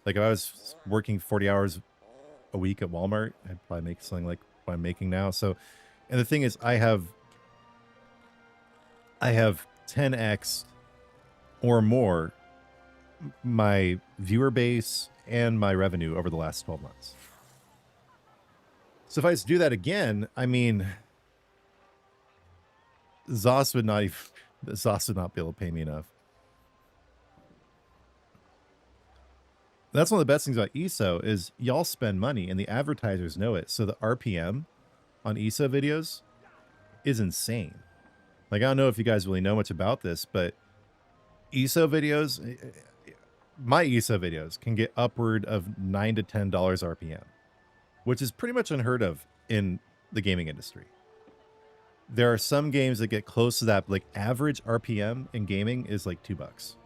Like if I was working 40 hours a week at Walmart, I'd probably make something like what I'm making now. So, and the thing is, I have 10x or more my viewer base and my revenue over the last 12 months. So if I just do that again, I mean, ZOS would not be able to pay me enough. That's one of the best things about ESO is y'all spend money and the advertisers know it. So the RPM on ESO videos is insane. Like, I don't know if you guys really know much about this, but ESO videos, my ESO videos can get upward of $9 to $10 RPM, which is pretty much unheard of in the gaming industry. There are some games that get close to that, like average RPM in gaming is like $2.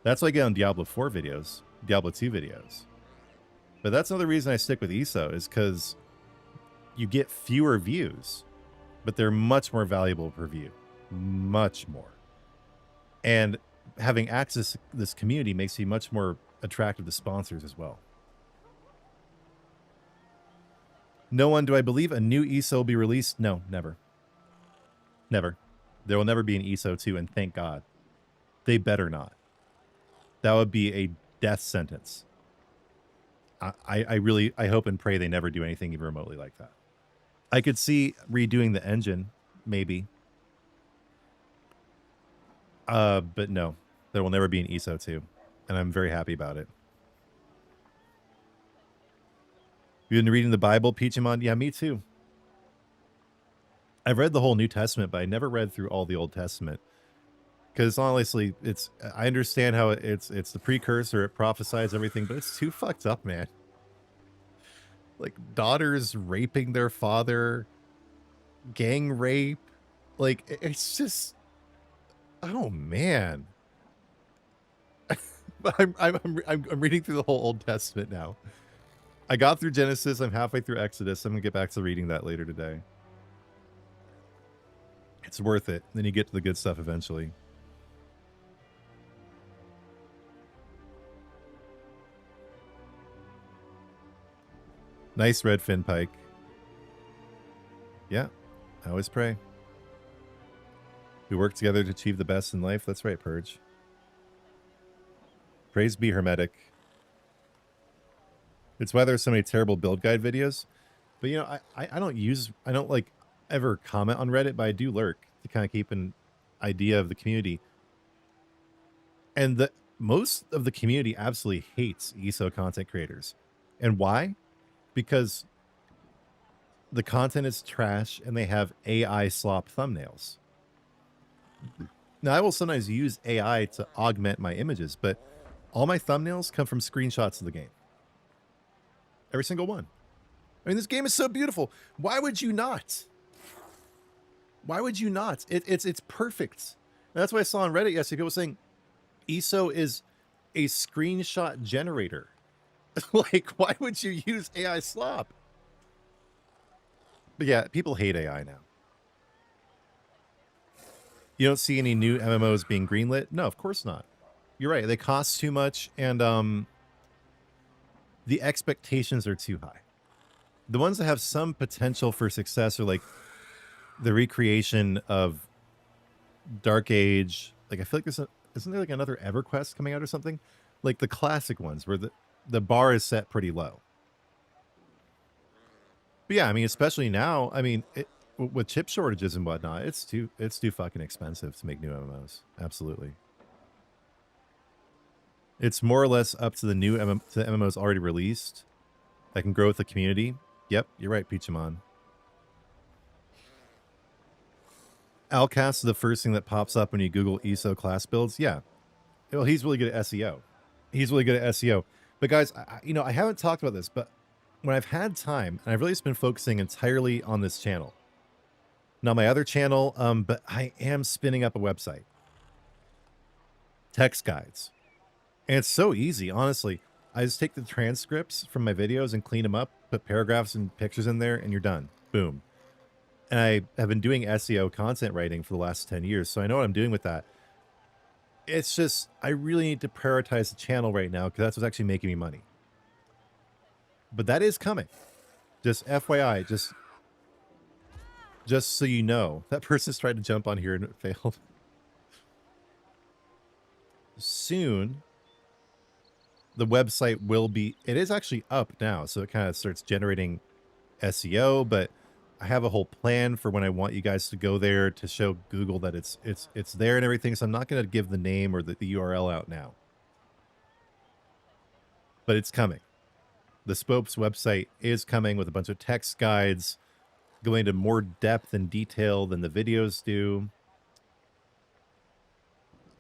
That's why I get on Diablo 4 videos, Diablo 2 videos. But that's another reason I stick with ESO is because you get fewer views, but they're much more valuable per view. Much more. And having access to this community makes you much more attractive to sponsors as well. No one, do I believe a new ESO will be released? No, never. Never. There will never be an ESO 2, and thank God. They better not. That would be a death sentence. I really hope and pray they never do anything even remotely like that. I could see redoing the engine, maybe. But no, there will never be an ESO 2, and I'm very happy about it. You've been reading the Bible, Peachimon? Yeah, me too. I've read the whole New Testament, but I never read through all the Old Testament. Because honestly, I understand how it's the precursor, it prophesies everything, but it's too fucked up, man. Like daughters raping their father, gang rape, like it's just, oh man. I'm reading through the whole Old Testament now. I got through Genesis. I'm halfway through Exodus. I'm gonna get back to reading that later today. It's worth it. Then you get to the good stuff eventually. Nice red fin pike. Yeah, I always pray. We work together to achieve the best in life. That's right, Purge. Praise be Hermetic. It's why there's so many terrible build guide videos. But, you know, I don't like ever comment on Reddit, but I do lurk to kind of keep an idea of the community. And most of the community absolutely hates ESO content creators. And why? Because the content is trash and they have AI slop thumbnails. Now, I will sometimes use AI to augment my images, but all my thumbnails come from screenshots of the game. Every single one. I mean, this game is so beautiful. Why would you not? Why would you not? It's perfect. And that's why I saw on Reddit yesterday people saying ESO is a screenshot generator. Like, why would you use AI slop? But yeah, people hate AI now. You don't see any new MMOs being greenlit? No, of course not. You're right. They cost too much, and the expectations are too high. The ones that have some potential for success are like the recreation of Dark Age. Like, I feel like isn't there like another EverQuest coming out or something? Like the classic ones where the bar is set pretty low. But yeah, I mean, especially now, I mean, with chip shortages and whatnot, it's too fucking expensive to make new MMOs. Absolutely. It's more or less up to the new to the MMOs already released that can grow with the community. Yep, you're right, Peachamon. Alcast is the first thing that pops up when you Google ESO class builds. Yeah. Well, he's really good at SEO. He's really good at SEO. But guys, I haven't talked about this, but when I've had time, and I've really just been focusing entirely on this channel. Not my other channel, but I am spinning up a website. Text guides. And it's so easy, honestly. I just take the transcripts from my videos and clean them up, put paragraphs and pictures in there, and you're done. Boom. And I have been doing SEO content writing for the last 10 years, so I know what I'm doing with that. It's just, I really need to prioritize the channel right now because that's what's actually making me money. But that is coming. Just FYI, just so you know. That person's tried to jump on here and it failed. Soon, the website will be, it is actually up now, so it kind of starts generating SEO, but I have a whole plan for when I want you guys to go there to show Google that it's there and everything, so I'm not going to give the name or the URL out now. But it's coming. The Spopes website is coming with a bunch of text guides going into more depth and detail than the videos do.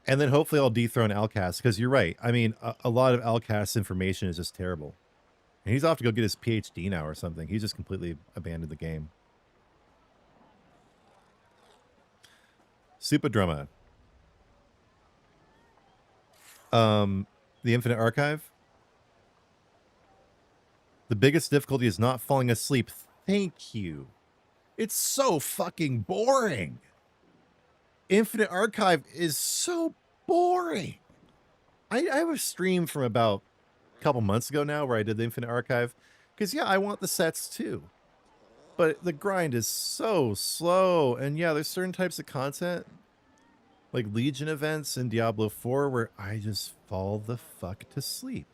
And then hopefully I'll dethrone Alcast, because you're right. I mean, a lot of Alcast's information is just terrible. And he's off to go get his PhD now or something. He's just completely abandoned the game. Superdrumma. The Infinite Archive. The biggest difficulty is not falling asleep. Thank you. It's so fucking boring. Infinite Archive is so boring. I have a stream from about a couple months ago now where I did the Infinite Archive. Because, yeah, I want the sets too. But the grind is so slow. And, yeah, there's certain types of content, like Legion events in Diablo 4, where I just fall the fuck to sleep.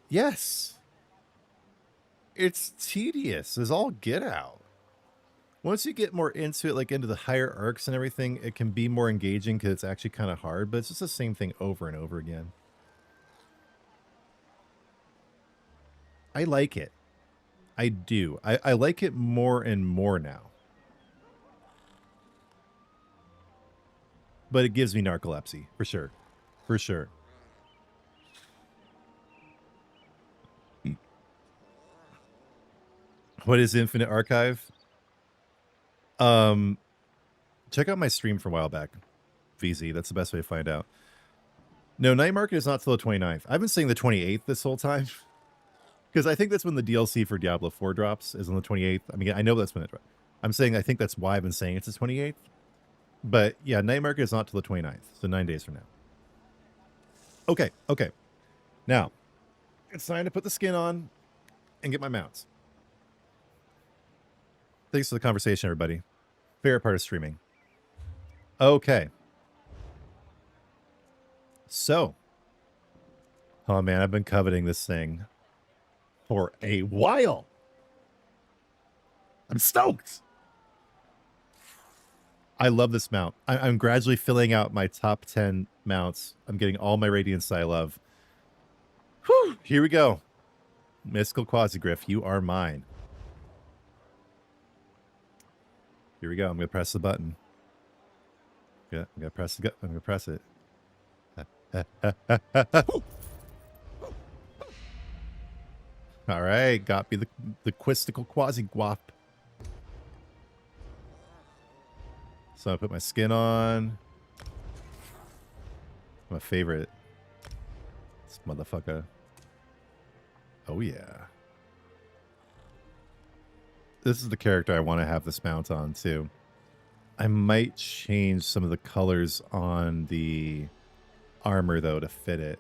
Yes. It's tedious as all get out. Once you get more into it, like into the higher arcs and everything, it can be more engaging because it's actually kind of hard, but it's just the same thing over and over again. I like it. I do. I like it more and more now. But it gives me narcolepsy, for sure. For sure. What is Infinite Archive? Check out my stream from a while back. VZ, that's the best way to find out. No, Night Market is not till the 29th. I've been saying the 28th this whole time. Because I think that's when the DLC for Diablo 4 drops, is on the 28th. I mean, I know that's when it drops. I'm saying I think that's why I've been saying it's the 28th. But yeah, Night Market is not till the 29th. So 9 days from now. Okay, okay. Now, it's time to put the skin on and get my mounts. Thanks for the conversation, everybody. Favorite part of streaming. Okay. So, oh man, I've been coveting this thing for a while. I'm stoked. I love this mount. I'm gradually filling out my top 10 mounts. I'm getting all my radiance I love. Whew, here we go. Mystical Quasigriff, you are mine. Here we go. I'm going to press the button. Yeah, I'm going to press the I'm going to press it. All right, got me the Mystical Quasigriff. So I put my skin on. My favorite. This motherfucker. Oh yeah. This is the character I want to have this mount on too. I might change some of the colors on the armor though to fit it.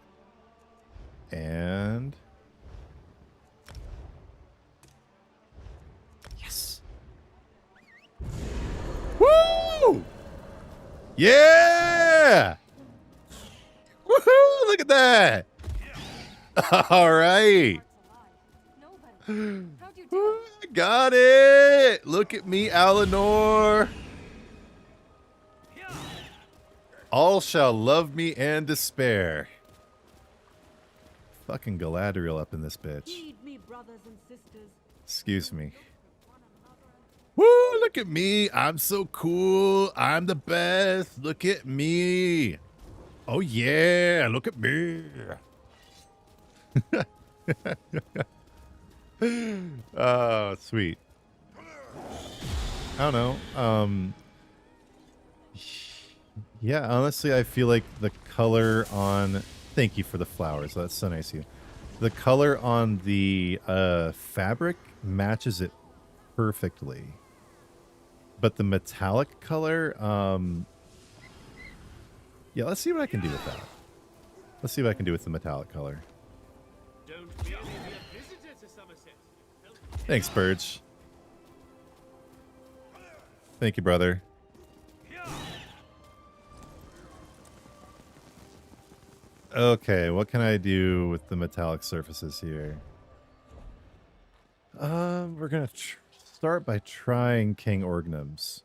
And yes. Woo! Yeah! Woohoo! Look at that! All right. Got it! Look at me, Alinor. All shall love me and despair. Fucking Galadriel up in this bitch. Excuse me. Woo! Look at me. I'm so cool. I'm the best. Look at me. Oh yeah, look at me. Oh, sweet. I don't know. Yeah, honestly, I feel like the color on... Thank you for the flowers. That's so nice of you. The color on the fabric matches it perfectly. But the metallic color... Yeah, let's see what I can do with that. Let's see what I can do with the metallic color. Thanks, Burge. Thank you, brother. Okay, what can I do with the metallic surfaces here? We're gonna start by trying King Orgnum's.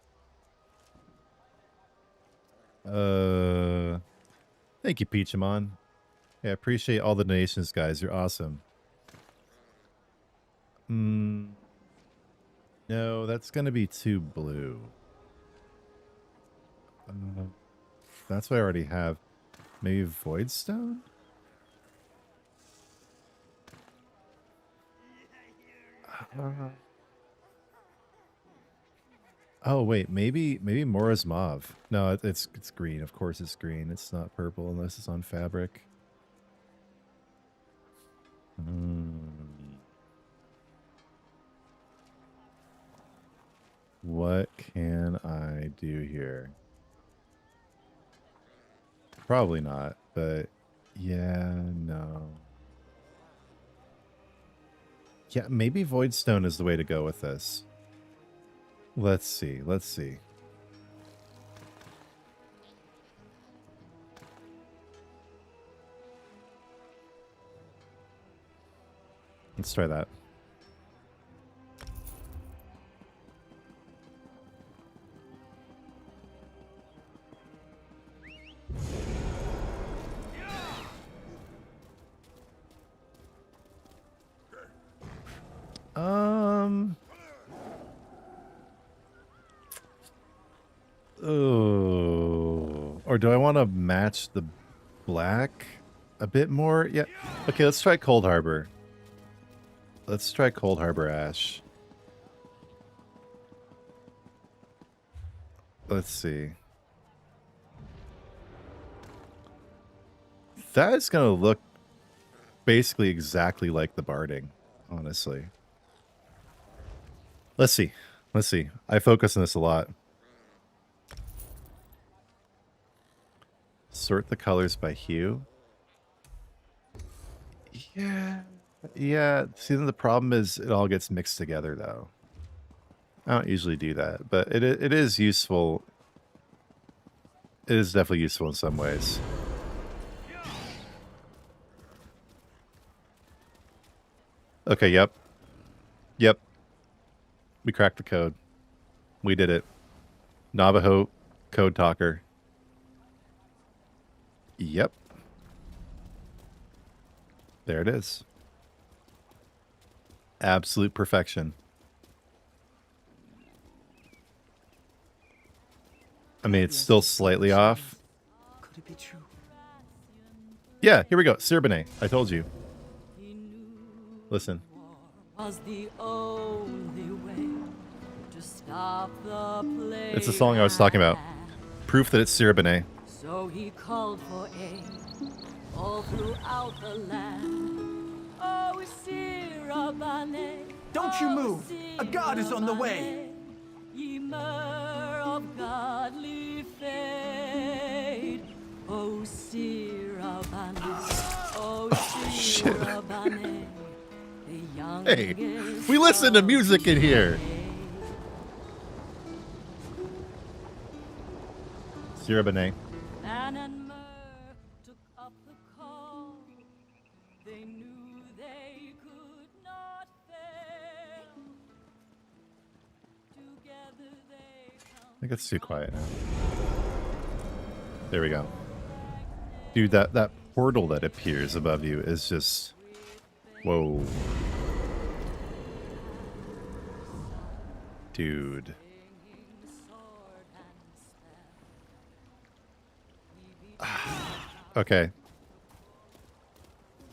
Thank you, Peachamon. Yeah, I appreciate all the donations, guys. You're awesome. No, that's gonna be too blue. That's what I already have. Maybe Voidstone? Oh wait, maybe Mora's Mauve. No, it's green. Of course it's green. It's not purple unless it's on fabric. What can I do here? Probably not, but yeah, no. Yeah, maybe Voidstone is the way to go with this. Let's see, let's see. Let's try that. Oh, or do I want to match the black a bit more? Yeah. Okay, let's try Cold Harbor. Let's try Cold Harbor Ash. Let's see. That is going to look basically exactly like the barding, honestly. Let's see. Let's see. I focus on this a lot. Sort the colors by hue. Yeah. Yeah. See, then the problem is it all gets mixed together, though. I don't usually do that, but it is useful. It is definitely useful in some ways. Okay, yep. Yep. We cracked the code. We did it. Navajo code talker. Yep. There it is. Absolute perfection. I mean, it's still slightly off. Could it be true? Yeah, here we go. Sirbene. I told you. Listen. Was the only way to stop the plague. It's the song I was talking about. Proof that it's Sirbene. So he called for aid all throughout the land. Oh, Sirbene. Don't you move! A god is on the way! Ye myrrh of godly fade. Oh, Sirbene. Oh, Sirbene. Hey, we listen to music in here. Sirbene. Anne and Myrrh took up the call. They knew they could not fail. Together they I think it's too quiet now. There we go. Dude, that portal that appears above you is just... Whoa. Dude. Okay.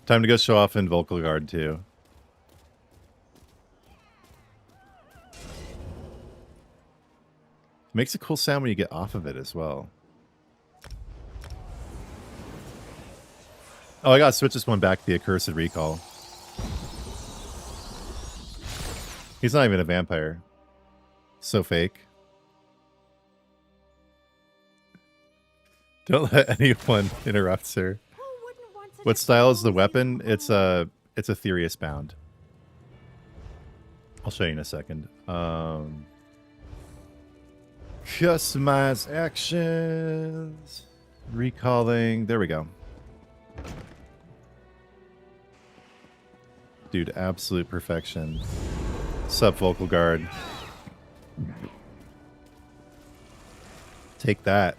Time to go show off in Vocal Guard too. Makes a cool sound when you get off of it as well. Oh, I gotta switch this one back to the Accursed Recall. He's not even a vampire. So fake. Don't let anyone interrupt, sir. What style is the weapon? It's a Therius bound. I'll show you in a second. Customize actions. Recalling. There we go. Dude, absolute perfection. Sub Vocal Guard. Take that.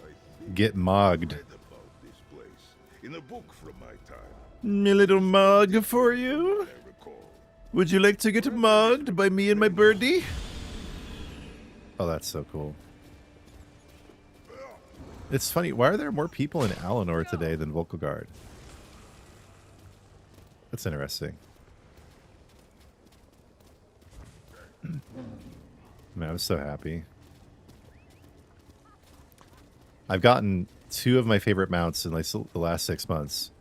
Get mogged. In a book from my time, A little mug for you. I recall. Would you like to get mugged by me and my birdie? Oh, that's so cool. It's funny. Why are there more people in Alinor today than Vocal Guard? That's interesting. Man, I'm so happy. I've gotten 2 of my favorite mounts in like the last 6 months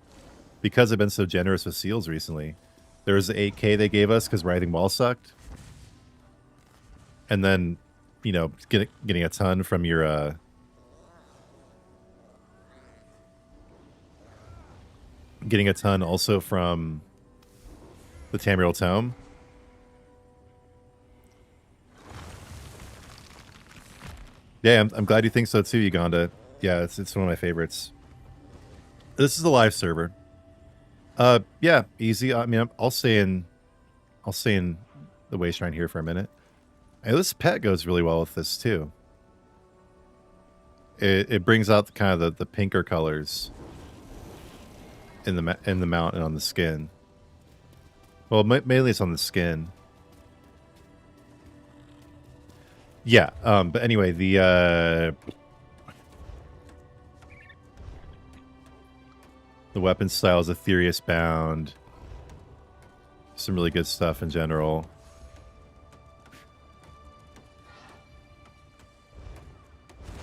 because I've been so generous with seals recently. There was the 8K they gave us because Writhing Wall sucked, and then, you know, getting a ton from your getting a ton also from the Tamriel Tome. Yeah, I'm glad you think so too, Uganda. Yeah, it's one of my favorites. This is a live server. Yeah, easy. I mean, I'll stay in the Way Shrine here for a minute. And this pet goes really well with this too. It brings out kind of the pinker colors in the mount and on the skin. Well, mainly it's on the skin. Yeah, but anyway, the weapon style is Aetherius bound. Some really good stuff in general.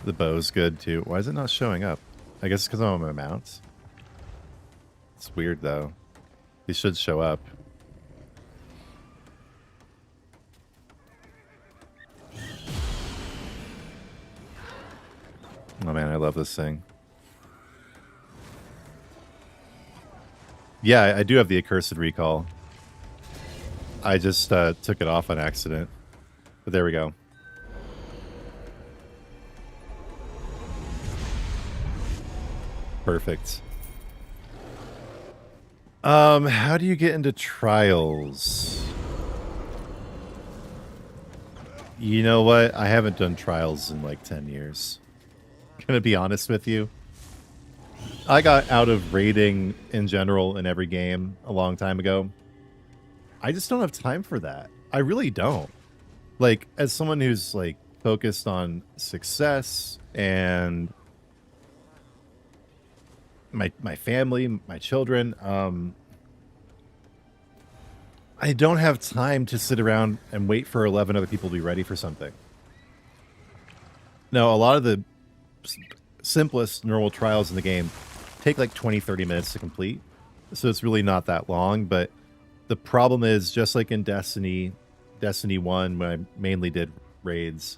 The bow's good too. Why is it not showing up? I guess it's because I'm on my mounts. It's weird though. These should show up. Oh man, I love this thing. Yeah, I do have the Accursed Recall. I just took it off on accident. But there we go. Perfect. How do you get into trials? You know what? I haven't done trials in like 10 years. Gonna be honest with you. I got out of raiding in general in every game a long time ago. I just don't have time for that. I really don't. Like, as someone who's like focused on success and my family, my children, I don't have time to sit around and wait for 11 other people to be ready for something. No, a lot of the simplest normal trials in the game take like 20, 30 minutes to complete. So it's really not that long, but the problem is, just like in Destiny 1, when I mainly did raids,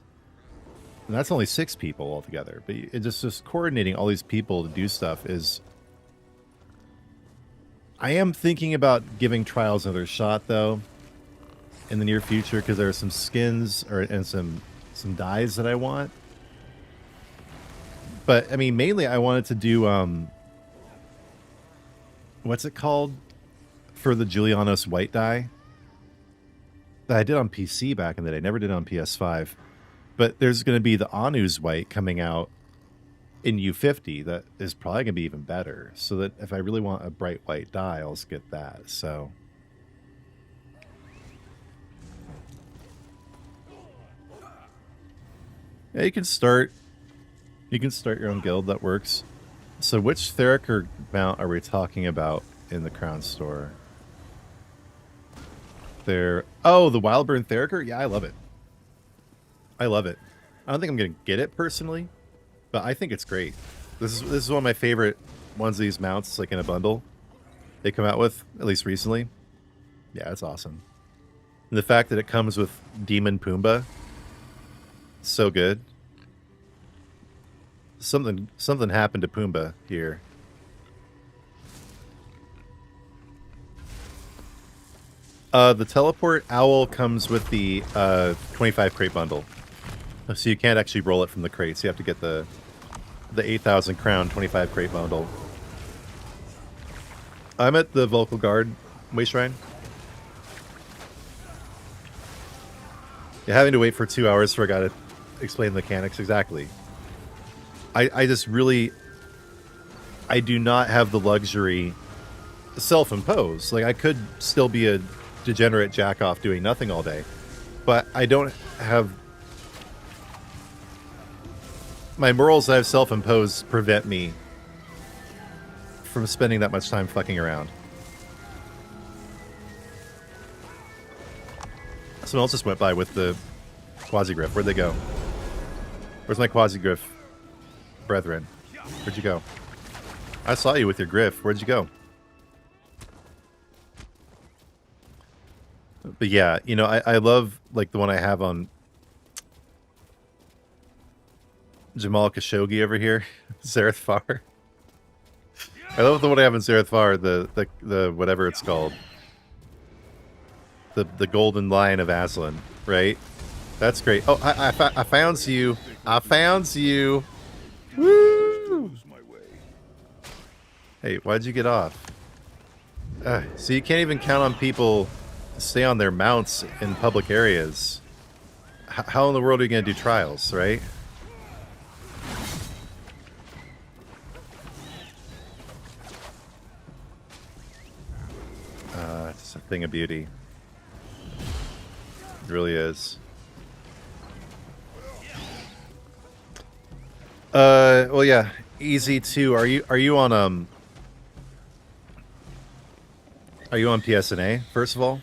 and that's only 6 people altogether, but it just coordinating all these people to do stuff is... I am thinking about giving trials another shot, though, in the near future, because there are some skins and some dyes that I want. But, I mean, mainly I wanted to do, what's it called? For the Julianos white dye. That I did on PC back in the day. Never did on PS5. But there's going to be the Anu's white coming out in U50 that is probably going to be even better. So that if I really want a bright white dye, I'll just get that. So... yeah, you can start your own guild. That works. So which Theriker mount are we talking about in the Crown Store? Oh, the Wildburn Theriker? Yeah, I love it. I love it. I don't think I'm going to get it personally, but I think it's great. This is one of my favorite ones of these mounts, like in a bundle they come out with, at least recently. Yeah, it's awesome. And the fact that it comes with Demon Pumbaa, so good. Something happened to Pumbaa here. The teleport owl comes with the 25 crate bundle, so you can't actually roll it from the crates. You have to get the 8,000 crown 25 crate bundle. I'm at the Vocal Guard Way Shrine. You're having to wait for 2 hours for a guy to explain the mechanics exactly. I just really... I do not have the luxury... self-imposed. Like, I could still be a degenerate jack-off doing nothing all day. But I don't have... my morals that I've self-imposed prevent me from spending that much time fucking around. Someone else just went by with the Quasigriff. Where'd they go? Where's my Quasigriff brethren? Where'd you go? I saw you with your Griff. Where'd you go? But yeah, you know, I love, like, the one I have on Jamal Khashoggi over here. Zareth Far. I love the one I have in Zareth Far, the whatever it's called. The Golden Lion of Aslan, right? That's great. Oh, I found you. I found you. Woo! Hey, why'd you get off? So you can't even count on people to stay on their mounts in public areas. How in the world are you going to do trials, right? It's a thing of beauty. It really is. Well, yeah, easy too. Are you on PSNA first of all?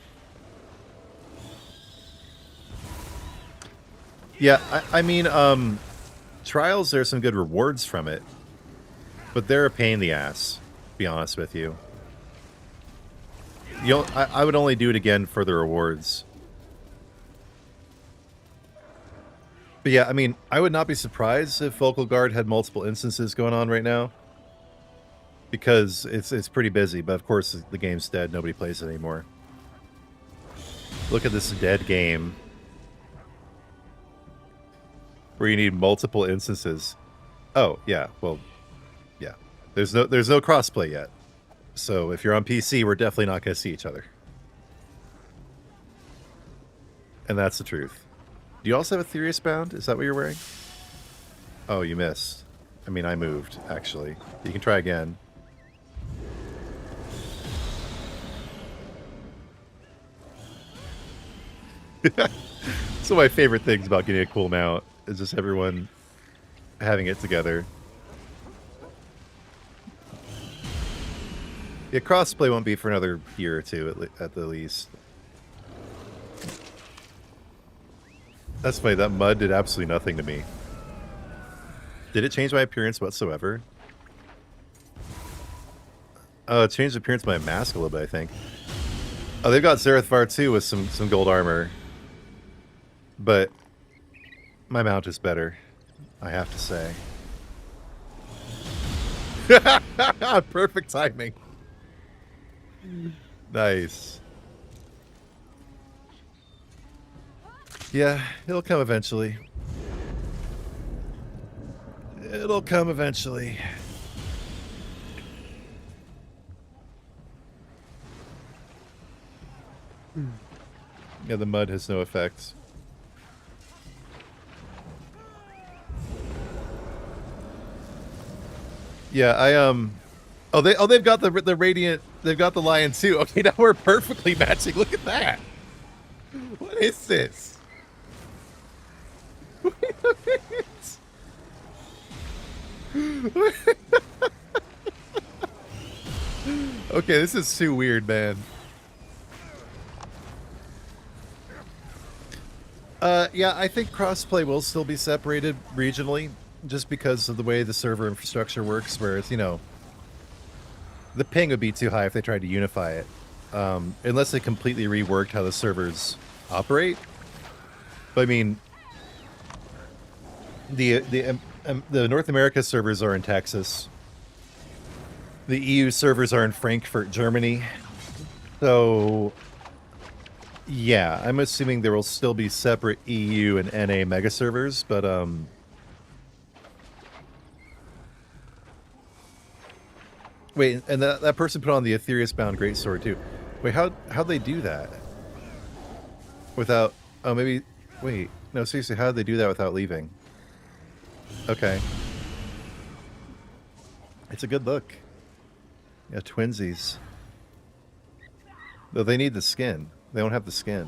Yeah, I mean, trials, there's some good rewards from it, but they're a pain in the ass, to be honest with you. I would only do it again for the rewards. But yeah, I mean, I would not be surprised if Vocal Guard had multiple instances going on right now, because it's pretty busy. But of course, the game's dead. Nobody plays it anymore. Look at this dead game where you need multiple instances. Oh yeah, well, yeah. There's no crossplay yet. So if you're on PC, we're definitely not going to see each other. And that's the truth. Do you also have a Ethereus Bound? Is that what you're wearing? Oh, you missed. I mean, I moved, actually. You can try again. So my favorite things about getting a cool mount is just everyone having it together. Yeah, crossplay won't be for another year or two at the least. That's funny, that mud did absolutely nothing to me. Did it change my appearance whatsoever? Oh, it changed the appearance of my mask a little bit, I think. Oh, they've got Zerethvar too with some gold armor. But my mount is better, I have to say. Perfect timing. Nice. Yeah, it'll come eventually. It'll come eventually. Yeah, the mud has no effects. Yeah, they've got the radiant, they've got the lion too. Okay, now we're perfectly matching. Look at that. What is this? Wait a minute. Okay, this is too weird, man. Yeah, I think crossplay will still be separated regionally, just because of the way the server infrastructure works, where it's, you know, the ping would be too high if they tried to unify it, unless they completely reworked how the servers operate. But I mean, the North America servers are in Texas. The EU servers are in Frankfurt, Germany. So, yeah, I'm assuming there will still be separate EU and NA mega servers, but wait, and that person put on the Ethereus Bound Greatsword too. Wait, how'd they do that? Without, oh, maybe, wait, no, seriously, how did they do that without leaving? Okay. It's a good look. Yeah, twinsies. Though they need the skin. They don't have the skin.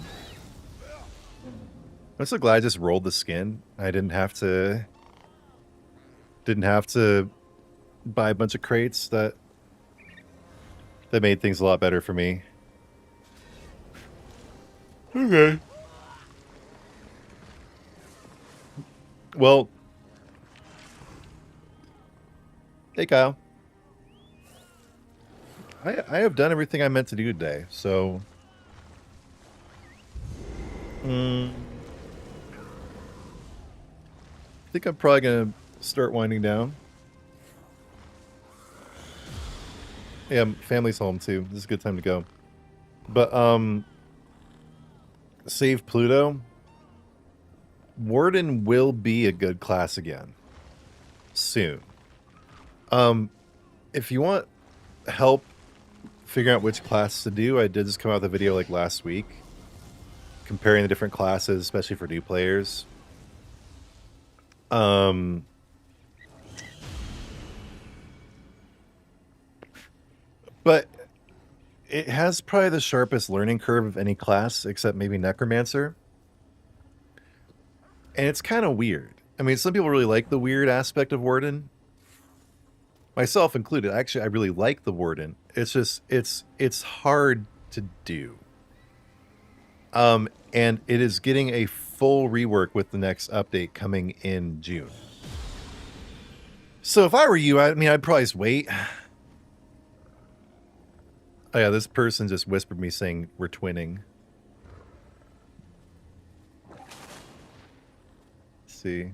I'm so glad I just rolled the skin. I didn't have to buy a bunch of crates. That made things a lot better for me. Okay. Well, hey Kyle. I have done everything I meant to do today, so I think I'm probably gonna start winding down. Yeah, family's home too. This is a good time to go. But save Pluto. Warden will be a good class again soon. If you want help figuring out which class to do, I did just come out with a video like last week comparing the different classes, especially for new players. But it has probably the sharpest learning curve of any class, except maybe Necromancer. And it's kind of weird. I mean, some people really like the weird aspect of Warden. Myself included. Actually, I really like the Warden. It's just, it's hard to do. And it is getting a full rework with the next update coming in June. So if I were you, I mean, I'd probably just wait. Oh yeah, this person just whispered me saying we're twinning. Let's see.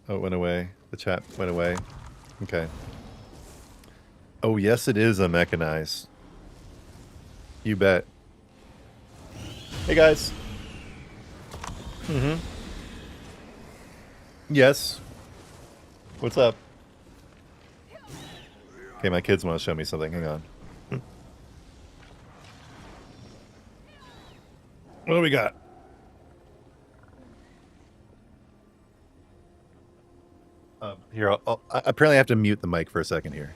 Oh, it went away. The chat went away. Okay. Oh, yes, it is a mechanized. You bet. Hey, guys. Yes. What's up? Okay, my kids want to show me something. Hang on. What do we got? Here, I apparently have to mute the mic for a second here.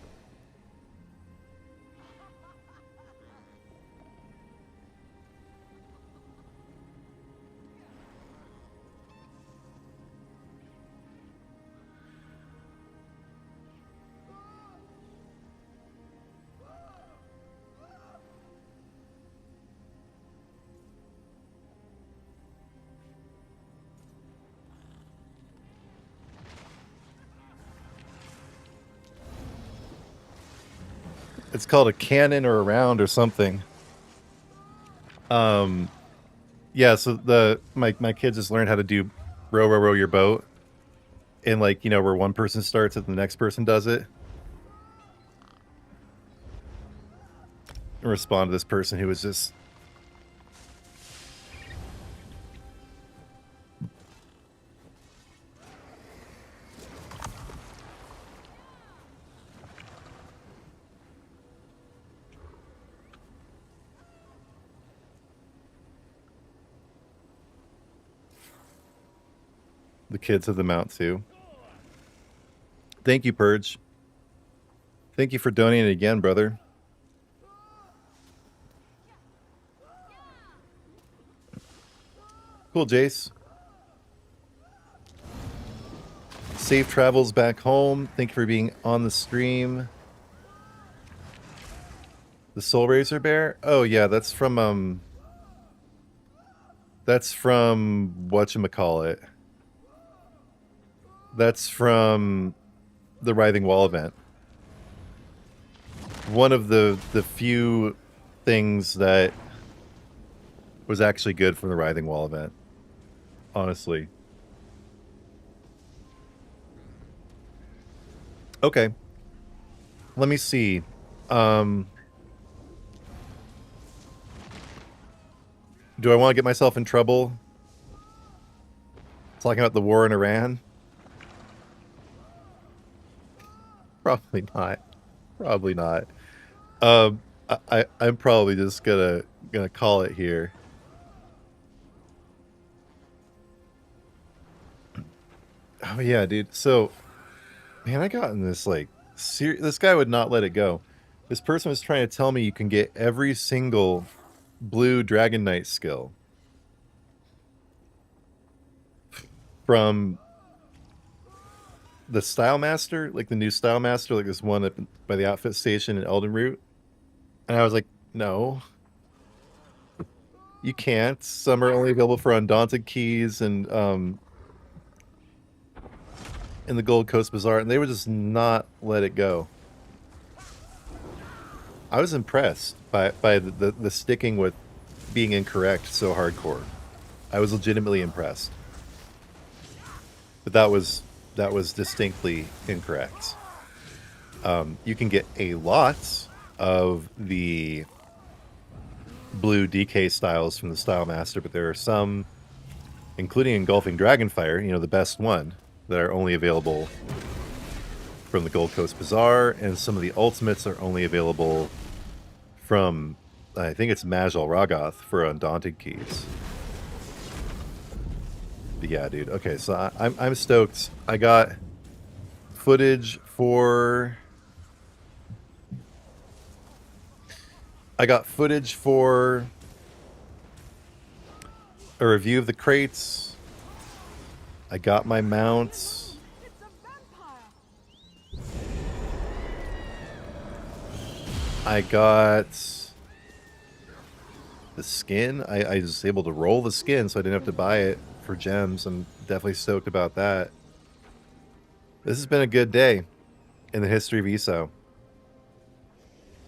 It's called a cannon or a round or something. Yeah, so my kids just learned how to do row your boat. And like, you know, where one person starts and the next person does it. And respond to this person who was just the kids of the mount too. Thank you, Purge. Thank you for donating again, brother. Cool, Jace. Safe travels back home. Thank you for being on the stream. The Soul Razor Bear? Oh yeah, that's from whatchamacallit. That's from the Writhing Wall event. One of the few things that was actually good from the Writhing Wall event. Honestly. Okay. Let me see. Do I want to get myself in trouble talking about the war in Iran? Probably not. Probably not. I'm probably just gonna call it here. Oh yeah, dude. So, man, I got in this like this guy would not let it go. This person was trying to tell me you can get every single blue Dragon Knight skill from the Style Master, like the new Style Master, like this one up by the outfit station in Elden Root. And I was like, no, you can't. Some are only available for Undaunted keys and in the Gold Coast Bazaar, and they would just not let it go. I was impressed by the sticking with being incorrect so hardcore. I was legitimately impressed. But that was distinctly incorrect. You can get a lot of the blue DK styles from the Style Master, but there are some, including Engulfing Dragonfire, you know, the best one, that are only available from the Gold Coast Bazaar, and some of the ultimates are only available from, I think it's Majal Ragath for Undaunted keys. But yeah, dude. Okay, so I'm stoked. I got footage for a review of the crates. I got my mounts. I got the skin. I was able to roll the skin, so I didn't have to buy it for gems. I'm definitely stoked about that. This has been a good day in the history of ESO.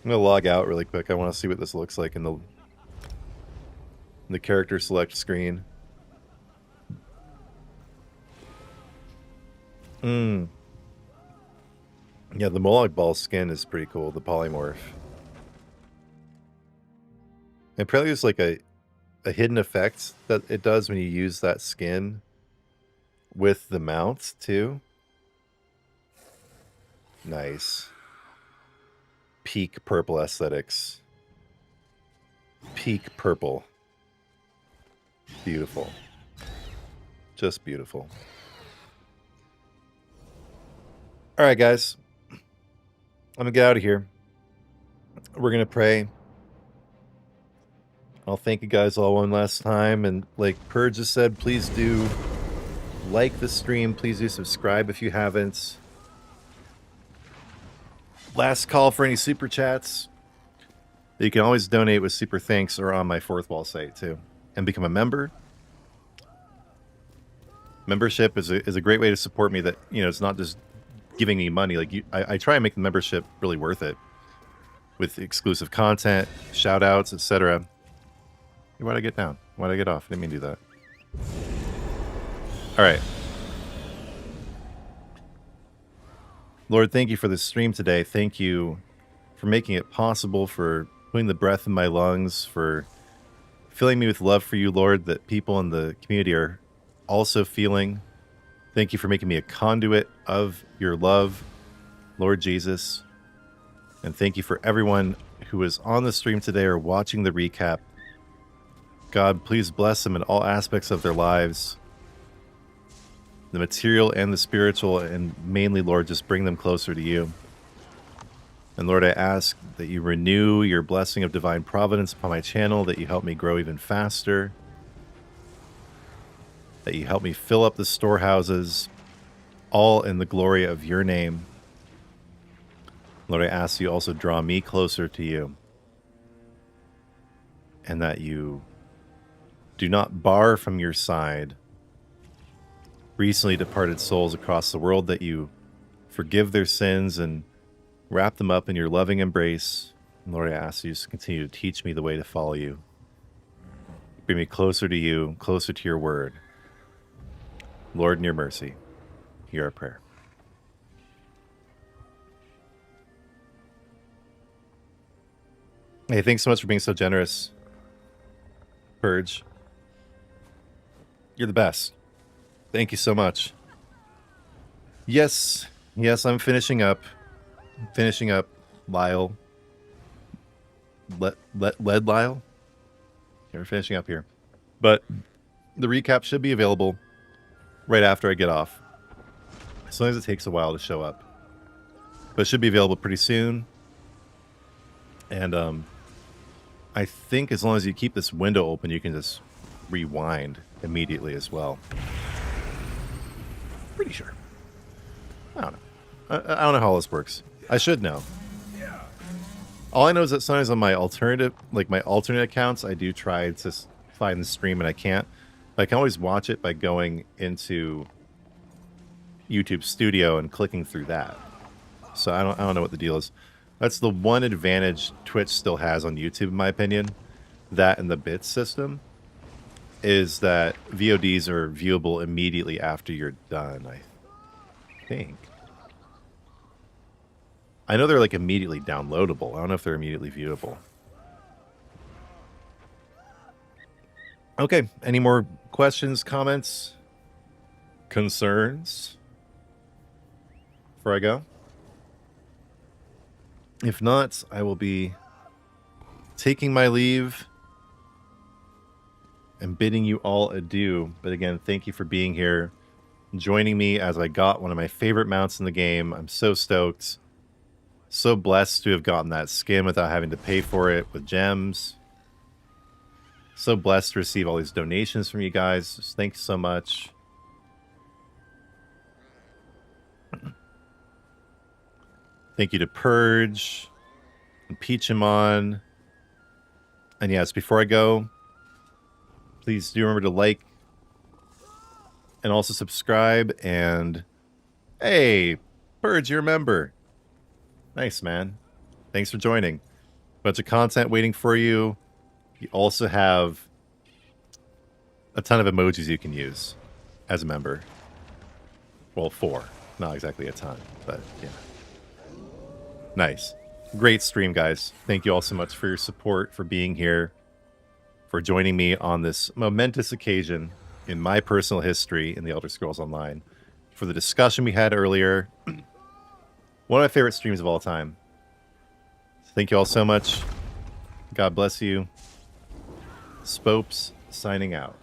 I'm gonna log out really quick. I want to see what this looks like in the character select screen. Yeah, the Moloch Ball skin is pretty cool, the polymorph. And apparently there's like a hidden effect that it does when you use that skin with the mounts too. Nice. Peak purple aesthetics. Peak purple. Beautiful. Just beautiful. All right, guys. I'm going to get out of here. We're going to pray. I'll thank you guys all one last time. And like Purge just said, please do like the stream. Please do subscribe if you haven't. Last call for any super chats. You can always donate with super thanks or on my Fourth Wall site too. And become a member. Membership is a great way to support me that, you know, it's not just giving me money. Like I try and make the membership really worth it. With exclusive content, shout outs, etc. Why'd I get down? Why'd I get off? I didn't mean to do that. Alright. Lord, thank you for this stream today. Thank you for making it possible, for putting the breath in my lungs, for filling me with love for you, Lord, that people in the community are also feeling. Thank you for making me a conduit of your love, Lord Jesus. And thank you for everyone who is on the stream today or watching the recap. God, please bless them in all aspects of their lives. The material and the spiritual, and mainly, Lord, just bring them closer to you. And Lord, I ask that you renew your blessing of divine providence upon my channel, that you help me grow even faster, that you help me fill up the storehouses, all in the glory of your name. Lord, I ask you also draw me closer to you, and that you do not bar from your side recently departed souls across the world, that you forgive their sins and wrap them up in your loving embrace. And Lord, I ask you to continue to teach me the way to follow you. Bring me closer to you, closer to your word. Lord, in your mercy, hear our prayer. Hey, thanks so much for being so generous, Purge. You're the best. Thank you so much. Yes, I'm finishing up. Lyle. Lead Lyle? Yeah, we're finishing up here. But the recap should be available right after I get off. As long as it takes a while to show up. But it should be available pretty soon. And I think as long as you keep this window open, you can just rewind immediately as well. Pretty sure. I don't know. I don't know how all this works. I should know. All I know is that sometimes on my alternate accounts, I do try to find the stream and I can't. But I can always watch it by going into YouTube Studio and clicking through that. So I don't know what the deal is. That's the one advantage Twitch still has on YouTube, in my opinion. That and the bits system is that VODs are viewable immediately after you're done, I think. I know they're like immediately downloadable. I don't know if they're immediately viewable. Okay, any more questions, comments, concerns before I go? If not, I will be taking my leave and bidding you all adieu. But again, thank you for being here, joining me as I got one of my favorite mounts in the game. I'm so stoked. So blessed to have gotten that skin without having to pay for it with gems. So blessed to receive all these donations from you guys. Just thanks so much. Thank you to Purge and Peachemon. And yes, before I go, please do remember to like and also subscribe. And hey, Purge, you're a member. Nice, man. Thanks for joining. Bunch of content waiting for you. You also have a ton of emojis you can use as a member. Well, 4. Not exactly a ton, but yeah. Nice. Great stream, guys. Thank you all so much for your support, for being here, for joining me on this momentous occasion in my personal history in the Elder Scrolls Online, for the discussion we had earlier. One of my favorite streams of all time. Thank you all so much. God bless you. Spopes signing out.